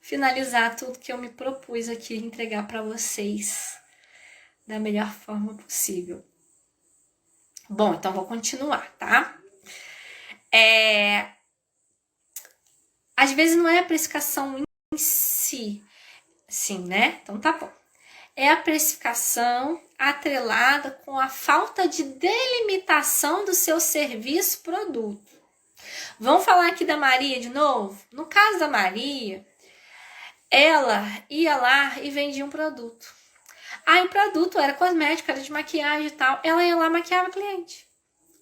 finalizar tudo que eu me propus aqui entregar pra vocês da melhor forma possível. Bom, então vou continuar, tá? Às vezes não é a precificação em si, sim, né? Então tá bom. É a precificação atrelada com a falta de delimitação do seu serviço produto. Vamos falar aqui da Maria de novo? No caso da Maria, ela ia lá e vendia um produto. Aí o produto era cosmético, era de maquiagem e tal. Ela ia lá e maquiava a cliente.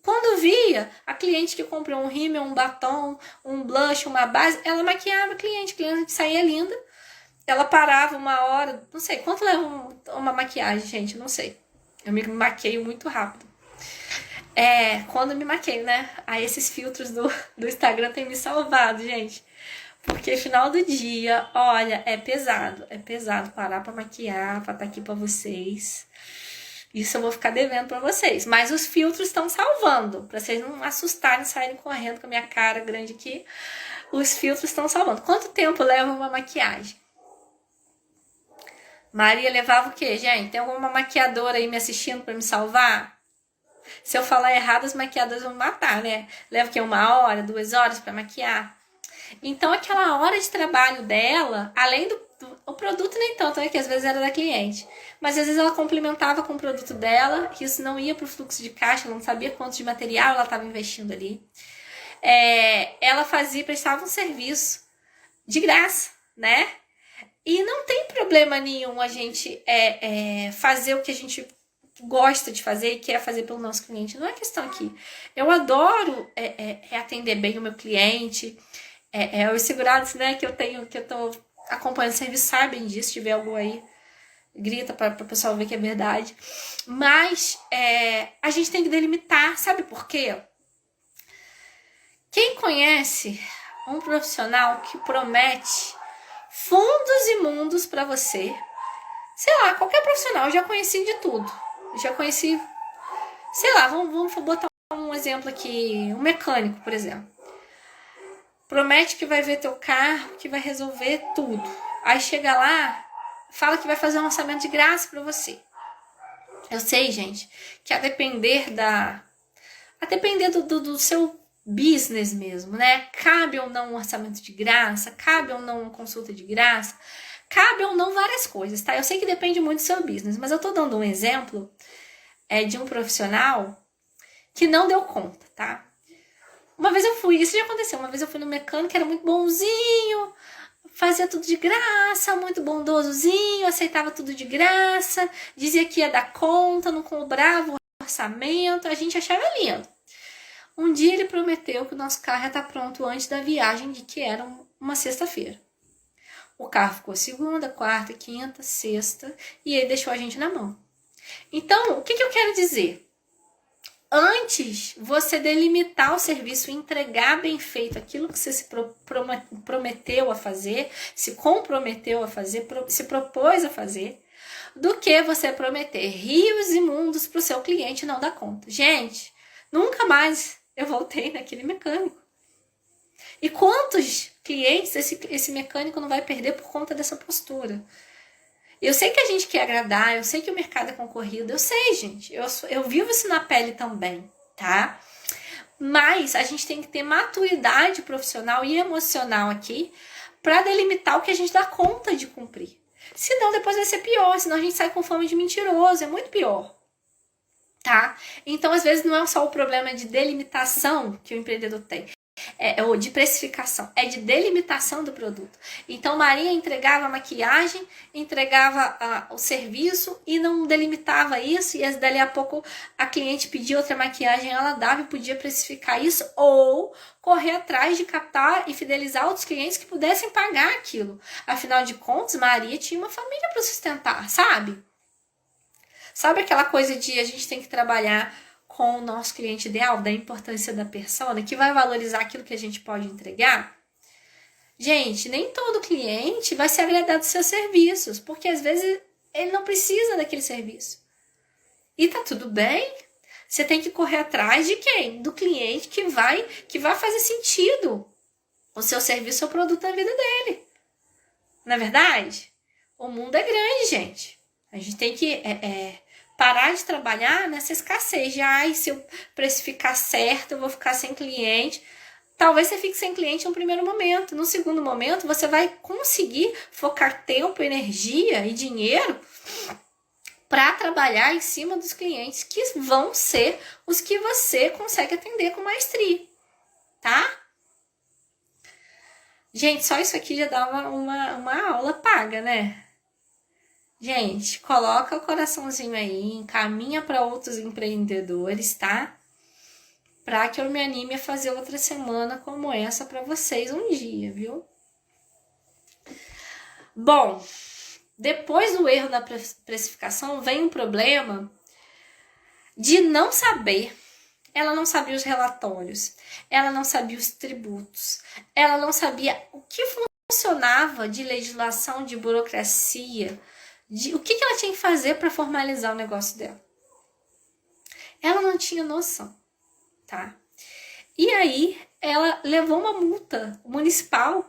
Quando via a cliente que comprou um rímel, um batom, um blush, uma base, ela maquiava a cliente saía linda. Ela parava 1 hora, não sei, quanto leva uma maquiagem, gente, não sei. Eu me maqueio muito rápido. Quando eu me maqueio, né? Aí esses filtros do Instagram têm me salvado, gente. Porque final do dia, olha, é pesado parar pra maquiar, pra estar aqui pra vocês. Isso eu vou ficar devendo pra vocês. Mas os filtros estão salvando, pra vocês não assustarem, saírem correndo com a minha cara grande aqui. Os filtros estão salvando. Quanto tempo leva uma maquiagem? Maria levava o quê, gente? Tem alguma maquiadora aí me assistindo pra me salvar? Se eu falar errado, as maquiadoras vão me matar, né? Leva o quê? 1 hora, 2 horas pra maquiar? Então, aquela hora de trabalho dela, além o produto nem tanto, né? Que às vezes era da cliente. Mas às vezes ela complementava com o produto dela, que isso não ia pro fluxo de caixa, ela não sabia quanto de material ela estava investindo ali. Ela prestava um serviço de graça, né? E não tem problema nenhum a gente fazer o que a gente gosta de fazer e quer fazer pelo nosso cliente. Não é questão aqui. Eu adoro atender bem o meu cliente. Os segurados, né, que eu tô acompanhando o serviço sabem disso. Se tiver algo aí, grita para o pessoal ver que é verdade. Mas a gente tem que delimitar. Sabe por quê? Quem conhece um profissional que promete fundos imundos para você, sei lá, qualquer profissional, eu já conheci de tudo. Já conheci, sei lá, vamos botar um exemplo aqui, um mecânico, por exemplo. Promete que vai ver teu carro, que vai resolver tudo. Aí chega lá, fala que vai fazer um orçamento de graça para você. Eu sei, gente, que a depender do seu business mesmo, né? Cabe ou não um orçamento de graça, cabe ou não uma consulta de graça, cabe ou não várias coisas, tá? Eu sei que depende muito do seu business, mas eu tô dando um exemplo de um profissional que não deu conta, tá? Uma vez isso já aconteceu, uma vez eu fui no mecânico, era muito bonzinho, fazia tudo de graça, muito bondosozinho, aceitava tudo de graça, dizia que ia dar conta, não cobrava o orçamento, a gente achava lindo. Um dia ele prometeu que o nosso carro ia estar pronto antes da viagem, de que era uma sexta-feira. O carro ficou segunda, quarta, quinta, sexta, e ele deixou a gente na mão. Então, o que eu quero dizer? Antes você delimitar o serviço e entregar bem feito aquilo que você se prometeu a fazer, se comprometeu a fazer, se propôs a fazer, do que você prometer rios imundos para o seu cliente não dar conta. Gente, nunca mais eu voltei naquele mecânico. E quantos clientes esse mecânico não vai perder por conta dessa postura? Eu sei que a gente quer agradar, eu sei que o mercado é concorrido, eu sei, gente. Eu vivo isso na pele também, tá? Mas a gente tem que ter maturidade profissional e emocional aqui para delimitar o que a gente dá conta de cumprir. Senão depois vai ser pior, senão a gente sai com fama de mentiroso, é muito pior. Tá? Então, às vezes, não é só o problema de delimitação que o empreendedor tem, ou de precificação, é de delimitação do produto. Então, Maria entregava a maquiagem, entregava o serviço e não delimitava isso, e dali a pouco a cliente pedia outra maquiagem, ela dava e podia precificar isso, ou correr atrás de captar e fidelizar outros clientes que pudessem pagar aquilo. Afinal de contas, Maria tinha uma família para sustentar, sabe? Sabe aquela coisa de a gente tem que trabalhar com o nosso cliente ideal, da importância da persona, que vai valorizar aquilo que a gente pode entregar? Gente, nem todo cliente vai se agradar dos seus serviços, porque às vezes ele não precisa daquele serviço. E tá tudo bem. Você tem que correr atrás de quem? Do cliente que vai fazer sentido o seu serviço ou produto na vida dele. Não é verdade? O mundo é grande, gente. A gente tem que parar de trabalhar nessa escassez de, ai, se eu precificar certo, eu vou ficar sem cliente. Talvez você fique sem cliente no primeiro momento. No segundo momento, você vai conseguir focar tempo, energia e dinheiro para trabalhar em cima dos clientes que vão ser os que você consegue atender com maestria, tá? Gente, só isso aqui já dá uma aula paga, né? Gente, coloca o coraçãozinho aí, encaminha para outros empreendedores, tá? Para que eu me anime a fazer outra semana como essa para vocês um dia, viu? Bom, depois do erro da precificação vem um problema de não saber. Ela não sabia os relatórios, ela não sabia os tributos, ela não sabia o que funcionava de legislação, de burocracia, o que ela tinha que fazer para formalizar o negócio dela. Ela não tinha noção, tá? E aí ela levou uma multa municipal,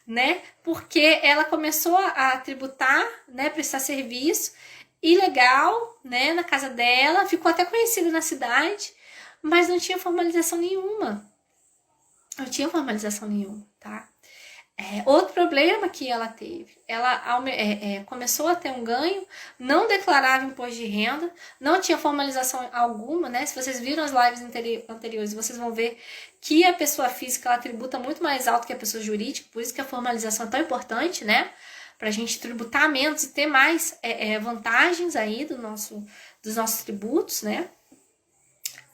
né? Porque ela começou a tributar, né? Prestar serviço ilegal, né? Na casa dela, ficou até conhecida na cidade, mas não tinha formalização nenhuma. Não tinha formalização nenhuma, tá? Outro problema que ela teve, ela começou a ter um ganho, não declarava imposto de renda, não tinha formalização alguma, né? Se vocês viram as lives anteriores, vocês vão ver que a pessoa física ela tributa muito mais alto que a pessoa jurídica, por isso que a formalização é tão importante, né? Pra gente tributar menos e ter mais vantagens aí dos nossos tributos, né?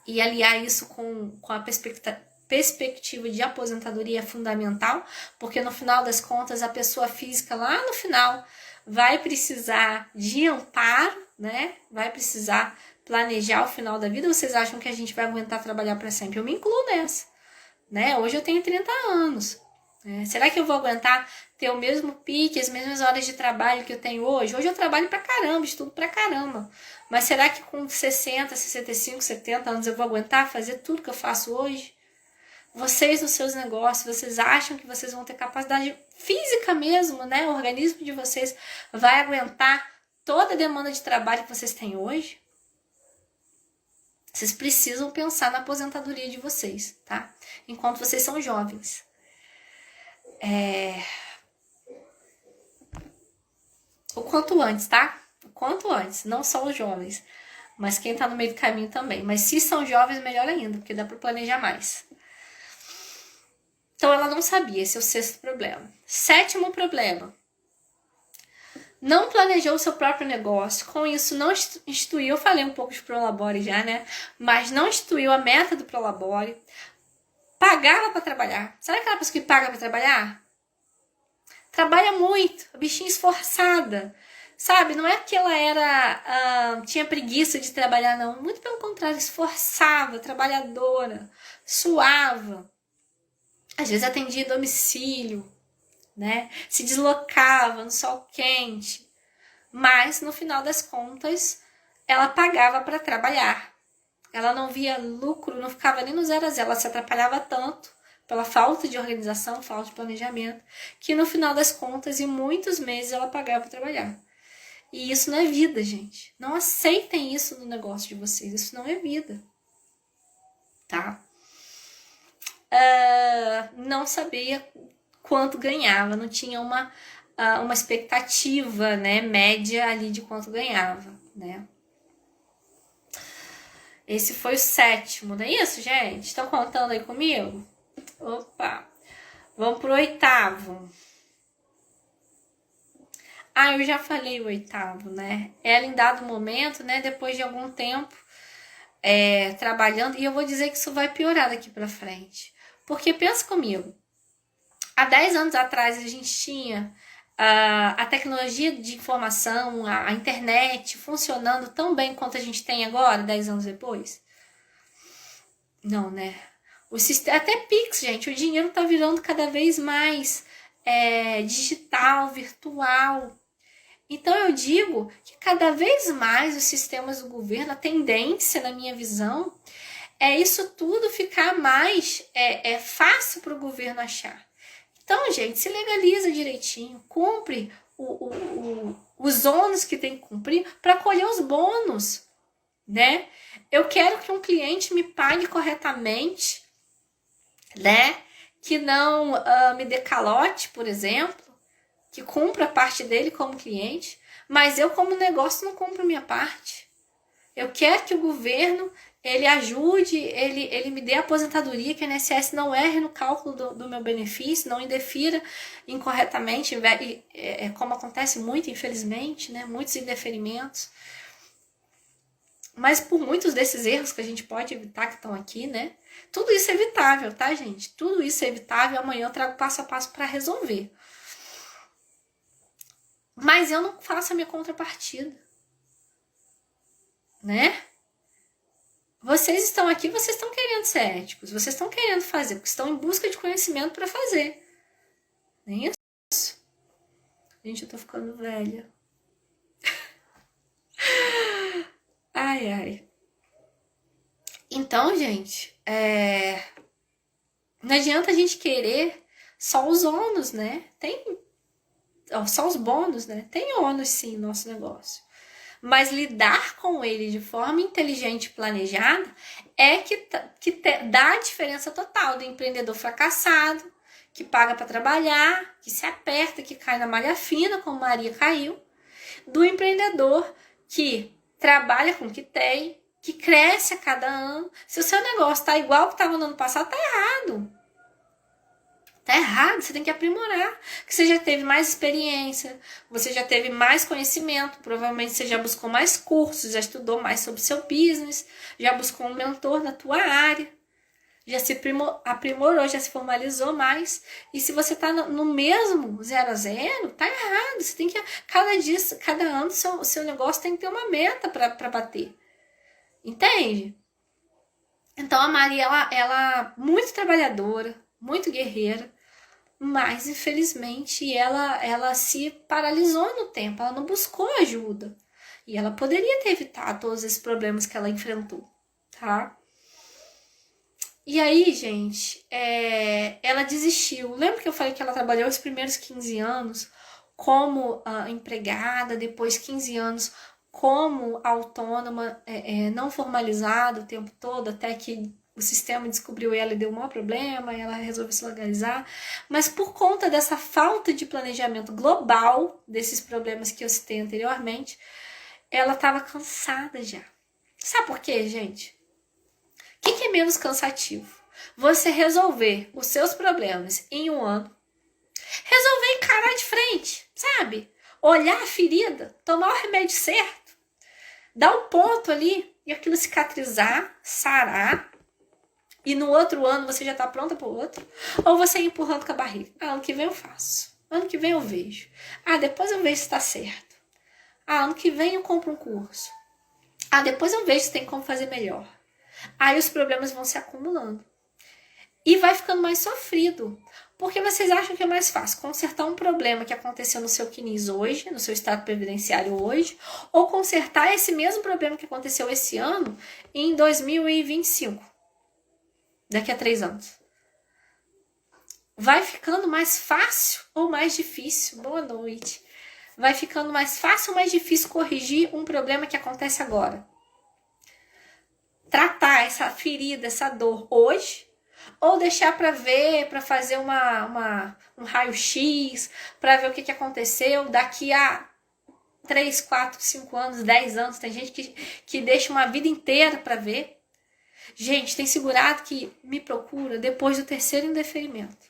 E aliar isso com a perspectiva de aposentadoria é fundamental, porque no final das contas a pessoa física lá no final vai precisar de amparo, né? Vai precisar planejar o final da vida. Vocês acham que a gente vai aguentar trabalhar para sempre? Eu me incluo nessa, né? Hoje eu tenho 30 anos. Será que eu vou aguentar ter o mesmo pique, as mesmas horas de trabalho que eu tenho hoje? Hoje eu trabalho pra caramba, estudo pra caramba. Mas será que com 60, 65, 70 anos eu vou aguentar fazer tudo que eu faço hoje? Vocês nos seus negócios, vocês acham que vocês vão ter capacidade física mesmo, né? O organismo de vocês vai aguentar toda a demanda de trabalho que vocês têm hoje? Vocês precisam pensar na aposentadoria de vocês, tá? Enquanto vocês são jovens. O quanto antes, tá? O quanto antes, não só os jovens, mas quem tá no meio do caminho também. Mas se são jovens, melhor ainda, porque dá para planejar mais. Então ela não sabia, esse é o sexto problema. Sétimo problema. Não planejou o seu próprio negócio, com isso não instituiu, eu falei um pouco de Prolabore já, né? Mas não instituiu a meta do Prolabore, pagava para trabalhar. Sabe aquela pessoa que paga para trabalhar? Trabalha muito, a bichinha esforçada, sabe? Não é que ela tinha preguiça de trabalhar, não. Muito pelo contrário, esforçava, trabalhadora, suava. Às vezes atendia em domicílio, né? Se deslocava no sol quente. Mas, no final das contas, ela pagava para trabalhar. Ela não via lucro, não ficava nem no 0 a 0. Ela se atrapalhava tanto pela falta de organização, falta de planejamento, que no final das contas, em muitos meses, ela pagava para trabalhar. E isso não é vida, gente. Não aceitem isso no negócio de vocês. Isso não é vida. Tá? Não sabia quanto ganhava, não tinha uma expectativa, né, média ali de quanto ganhava, né? Esse foi o sétimo, não é isso, gente? Estão contando aí comigo? Opa! Vamos pro oitavo. Eu já falei o oitavo, né? Ela em dado momento, né, depois de algum tempo trabalhando, e eu vou dizer que isso vai piorar daqui pra frente. Porque pensa comigo, há 10 anos atrás a gente tinha a tecnologia de informação, a internet funcionando tão bem quanto a gente tem agora, 10 anos depois? Não, né? Até Pix, gente, o dinheiro tá virando cada vez mais digital, virtual. Então eu digo que cada vez mais os sistemas do governo, a tendência, na minha visão, isso tudo ficar mais fácil para o governo achar. Então, gente, se legaliza direitinho, cumpre os ônus que tem que cumprir para colher os bônus. né? Eu quero que um cliente me pague corretamente, né? Que não me dê calote, por exemplo, que cumpra a parte dele como cliente, mas eu como negócio não cumpro minha parte. Eu quero que o governo ele ajude, ele me dê a aposentadoria, que o INSS não erre no cálculo do meu benefício, não indefira incorretamente, como acontece muito, infelizmente, né? Muitos indeferimentos. Mas por muitos desses erros que a gente pode evitar que estão aqui, né? Tudo isso é evitável, tá, gente? Tudo isso é evitável. Amanhã eu trago passo a passo para resolver. Mas eu não faço a minha contrapartida, né? Vocês estão aqui, vocês estão querendo ser éticos, vocês estão querendo fazer, porque estão em busca de conhecimento para fazer. Nem isso. Gente, eu tô ficando velha. Ai, ai. Então, gente, não adianta a gente querer só os ônus, né? Só os bônus, né? Tem ônus sim no nosso negócio. Mas lidar com ele de forma inteligente e planejada é que dá a diferença total do empreendedor fracassado, que paga para trabalhar, que se aperta, que cai na malha fina, como Maria caiu, do empreendedor que trabalha com o que tem, que cresce a cada ano. Se o seu negócio está igual ao que estava no ano passado, tá errado. Tá errado, você tem que aprimorar. Que você já teve mais experiência, você já teve mais conhecimento, provavelmente você já buscou mais cursos, já estudou mais sobre seu business, já buscou um mentor na tua área, já se aprimorou, já se formalizou mais. E se você tá no mesmo 0 a 0, tá errado. Você tem que, cada ano, seu negócio tem que ter uma meta para bater. Entende? Então a Maria, ela muito trabalhadora, muito guerreira, mas infelizmente ela se paralisou no tempo, ela não buscou ajuda. E ela poderia ter evitado todos esses problemas que ela enfrentou, tá? E aí, gente, ela desistiu. Lembra que eu falei que ela trabalhou os primeiros 15 anos como empregada, depois 15 anos como autônoma, não formalizada o tempo todo, até que o sistema descobriu ela e deu um maior problema, e ela resolveu se legalizar. Mas por conta dessa falta de planejamento global, desses problemas que eu citei anteriormente, ela estava cansada já. Sabe por quê, gente? O que é menos cansativo? Você resolver os seus problemas em um ano, resolver encarar de frente, sabe? Olhar a ferida, tomar o remédio certo, dar um ponto ali e aquilo cicatrizar, sarar, e no outro ano você já tá pronta pro outro, ou você ir empurrando com a barriga. Ano que vem eu faço, ano que vem eu vejo. Depois eu vejo se tá certo. Ano que vem eu compro um curso. Depois eu vejo se tem como fazer melhor. Aí os problemas vão se acumulando. E vai ficando mais sofrido. Porque vocês acham que é mais fácil consertar um problema que aconteceu no seu CNIS hoje, no seu estado previdenciário hoje, ou consertar esse mesmo problema que aconteceu esse ano em 2025, daqui a 3 anos. Vai ficando mais fácil ou mais difícil? Boa noite. Vai ficando mais fácil ou mais difícil corrigir um problema que acontece agora? Tratar essa ferida, essa dor hoje, ou deixar para ver, para fazer um raio-x, para ver o que aconteceu daqui a 3, 4, 5 anos, 10 anos. Tem gente que deixa uma vida inteira para ver. Gente, tem segurado que me procura depois do 3º indeferimento.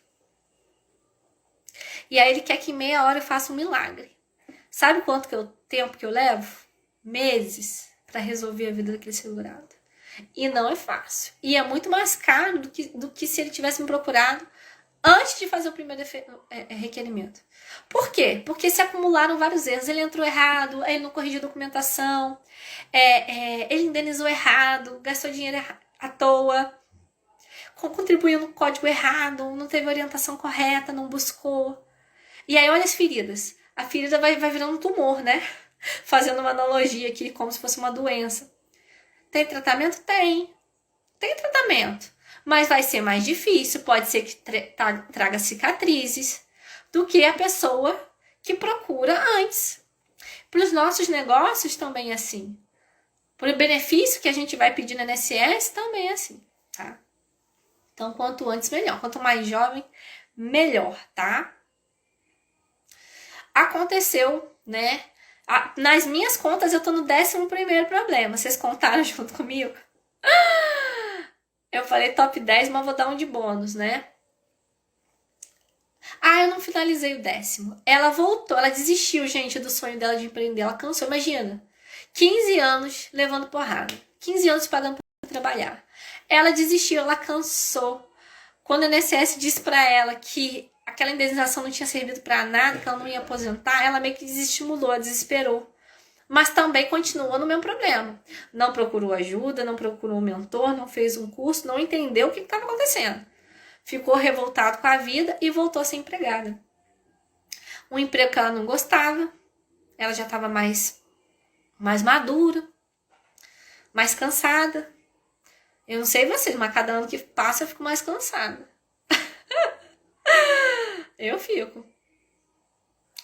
E aí ele quer que em meia hora eu faça um milagre. Sabe quanto tempo que eu levo? Meses para resolver a vida daquele segurado. E não é fácil. E é muito mais caro do que se ele tivesse me procurado antes de fazer o primeiro requerimento. Por quê? Porque se acumularam vários erros. Ele entrou errado, ele não corrigiu a documentação, ele indenizou errado, gastou dinheiro à toa, contribuiu no código errado, não teve orientação correta, não buscou. E aí olha as feridas. A ferida vai virando um tumor, né? Fazendo uma analogia aqui, como se fosse uma doença. Tem tratamento? Tem tratamento. Mas vai ser mais difícil, pode ser que traga cicatrizes, do que a pessoa que procura antes. Para os nossos negócios também é assim. Por benefício que a gente vai pedir no INSS, também é assim, tá? Então, quanto antes, melhor. Quanto mais jovem, melhor, tá? Aconteceu, né? Nas minhas contas, eu tô no 11º problema. Vocês contaram junto comigo? Eu falei top 10, mas vou dar um de bônus, né? Eu não finalizei o 10º. Ela voltou, ela desistiu, gente, do sonho dela de empreender. Ela cansou, imagina. 15 anos levando porrada. 15 anos pagando pra trabalhar. Ela desistiu, ela cansou. Quando o INSS disse pra ela que aquela indenização não tinha servido pra nada, que ela não ia aposentar, ela meio que desestimulou, desesperou. Mas também continuou no mesmo problema. Não procurou ajuda, não procurou um mentor, não fez um curso, não entendeu o que estava acontecendo. Ficou revoltado com a vida e voltou a ser empregada. Um emprego que ela não gostava, ela já estava mais madura, mais cansada. Eu não sei vocês, mas cada ano que passa eu fico mais cansada. Eu fico.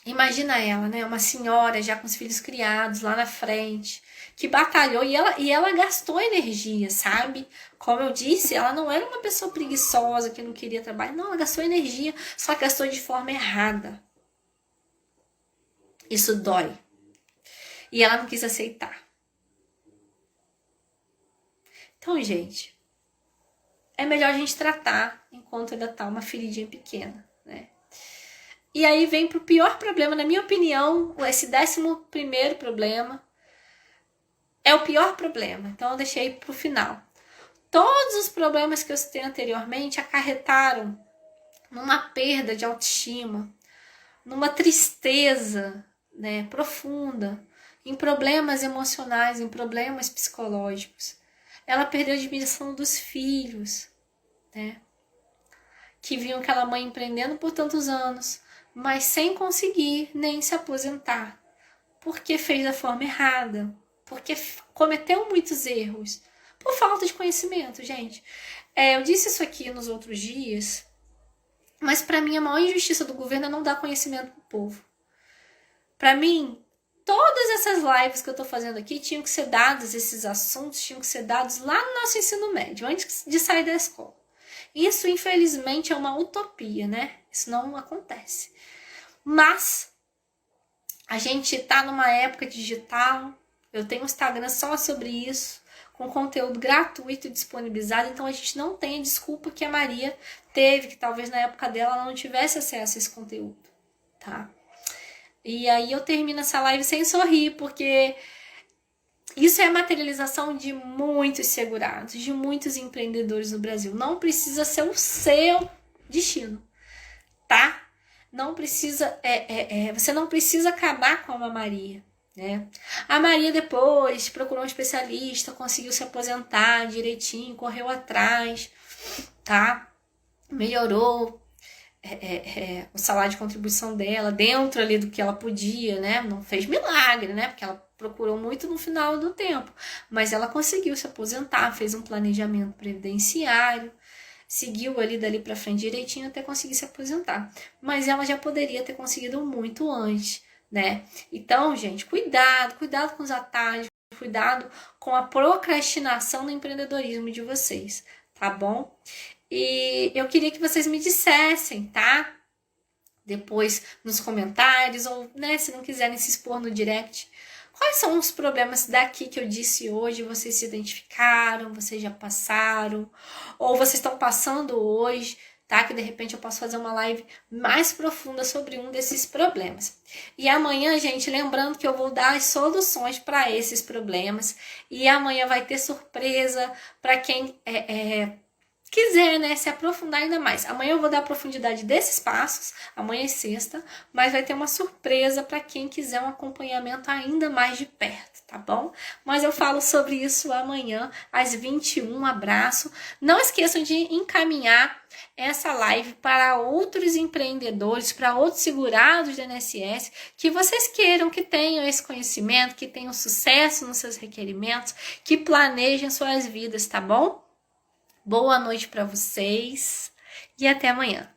Imagina ela, né? Uma senhora já com os filhos criados lá na frente, que batalhou e ela gastou energia, sabe? Como eu disse, ela não era uma pessoa preguiçosa que não queria trabalhar. Não, ela gastou energia, só que gastou de forma errada. Isso dói. E ela não quis aceitar. Então, gente, é melhor a gente tratar enquanto ainda tá uma feridinha pequena, né? E aí vem pro pior problema, na minha opinião, esse 11º problema é o pior problema. Então eu deixei pro final. Todos os problemas que eu citei anteriormente acarretaram numa perda de autoestima, numa tristeza, né, profunda, em problemas emocionais, em problemas psicológicos. Ela perdeu a admiração dos filhos, né, que viam aquela mãe empreendendo por tantos anos, mas sem conseguir nem se aposentar, porque fez da forma errada, porque cometeu muitos erros, por falta de conhecimento, gente. Eu disse isso aqui nos outros dias, mas para mim a maior injustiça do governo é não dar conhecimento pro povo. Para mim, todas essas lives que eu tô fazendo aqui tinham que ser dados, esses assuntos tinham que ser dados lá no nosso ensino médio, antes de sair da escola. Isso, infelizmente, é uma utopia, né? Isso não acontece. Mas a gente tá numa época digital, eu tenho um Instagram só sobre isso, com conteúdo gratuito disponibilizado, então a gente não tem a desculpa que a Maria teve, que talvez na época dela ela não tivesse acesso a esse conteúdo, tá? E aí eu termino essa live sem sorrir, porque isso é a materialização de muitos segurados, de muitos empreendedores no Brasil. Não precisa ser o seu destino, tá? Não precisa, você não precisa acabar com a Maria, né? A Maria depois procurou um especialista, conseguiu se aposentar direitinho, correu atrás, tá? Melhorou o salário de contribuição dela dentro ali do que ela podia, né? Não fez milagre, né? Porque ela procurou muito no final do tempo, mas ela conseguiu se aposentar, fez um planejamento previdenciário, seguiu ali dali para frente direitinho até conseguir se aposentar. Mas ela já poderia ter conseguido muito antes, né? Então, gente, cuidado com os atalhos, cuidado com a procrastinação no empreendedorismo de vocês, tá bom? E eu queria que vocês me dissessem, tá? Depois nos comentários, ou, né, se não quiserem se expor no direct, quais são os problemas daqui que eu disse hoje? Vocês se identificaram? Vocês já passaram? Ou vocês estão passando hoje, tá? Que de repente eu posso fazer uma live mais profunda sobre um desses problemas. E amanhã, gente, lembrando que eu vou dar as soluções para esses problemas. E amanhã vai ter surpresa para quem quiser, né, se aprofundar ainda mais. Amanhã eu vou dar a profundidade desses passos, amanhã é sexta, mas vai ter uma surpresa para quem quiser um acompanhamento ainda mais de perto, tá bom? Mas eu falo sobre isso amanhã, às 21, um abraço. Não esqueçam de encaminhar essa live para outros empreendedores, para outros segurados do INSS, que vocês queiram que tenham esse conhecimento, que tenham sucesso nos seus requerimentos, que planejem suas vidas, tá bom? Boa noite para vocês e até amanhã.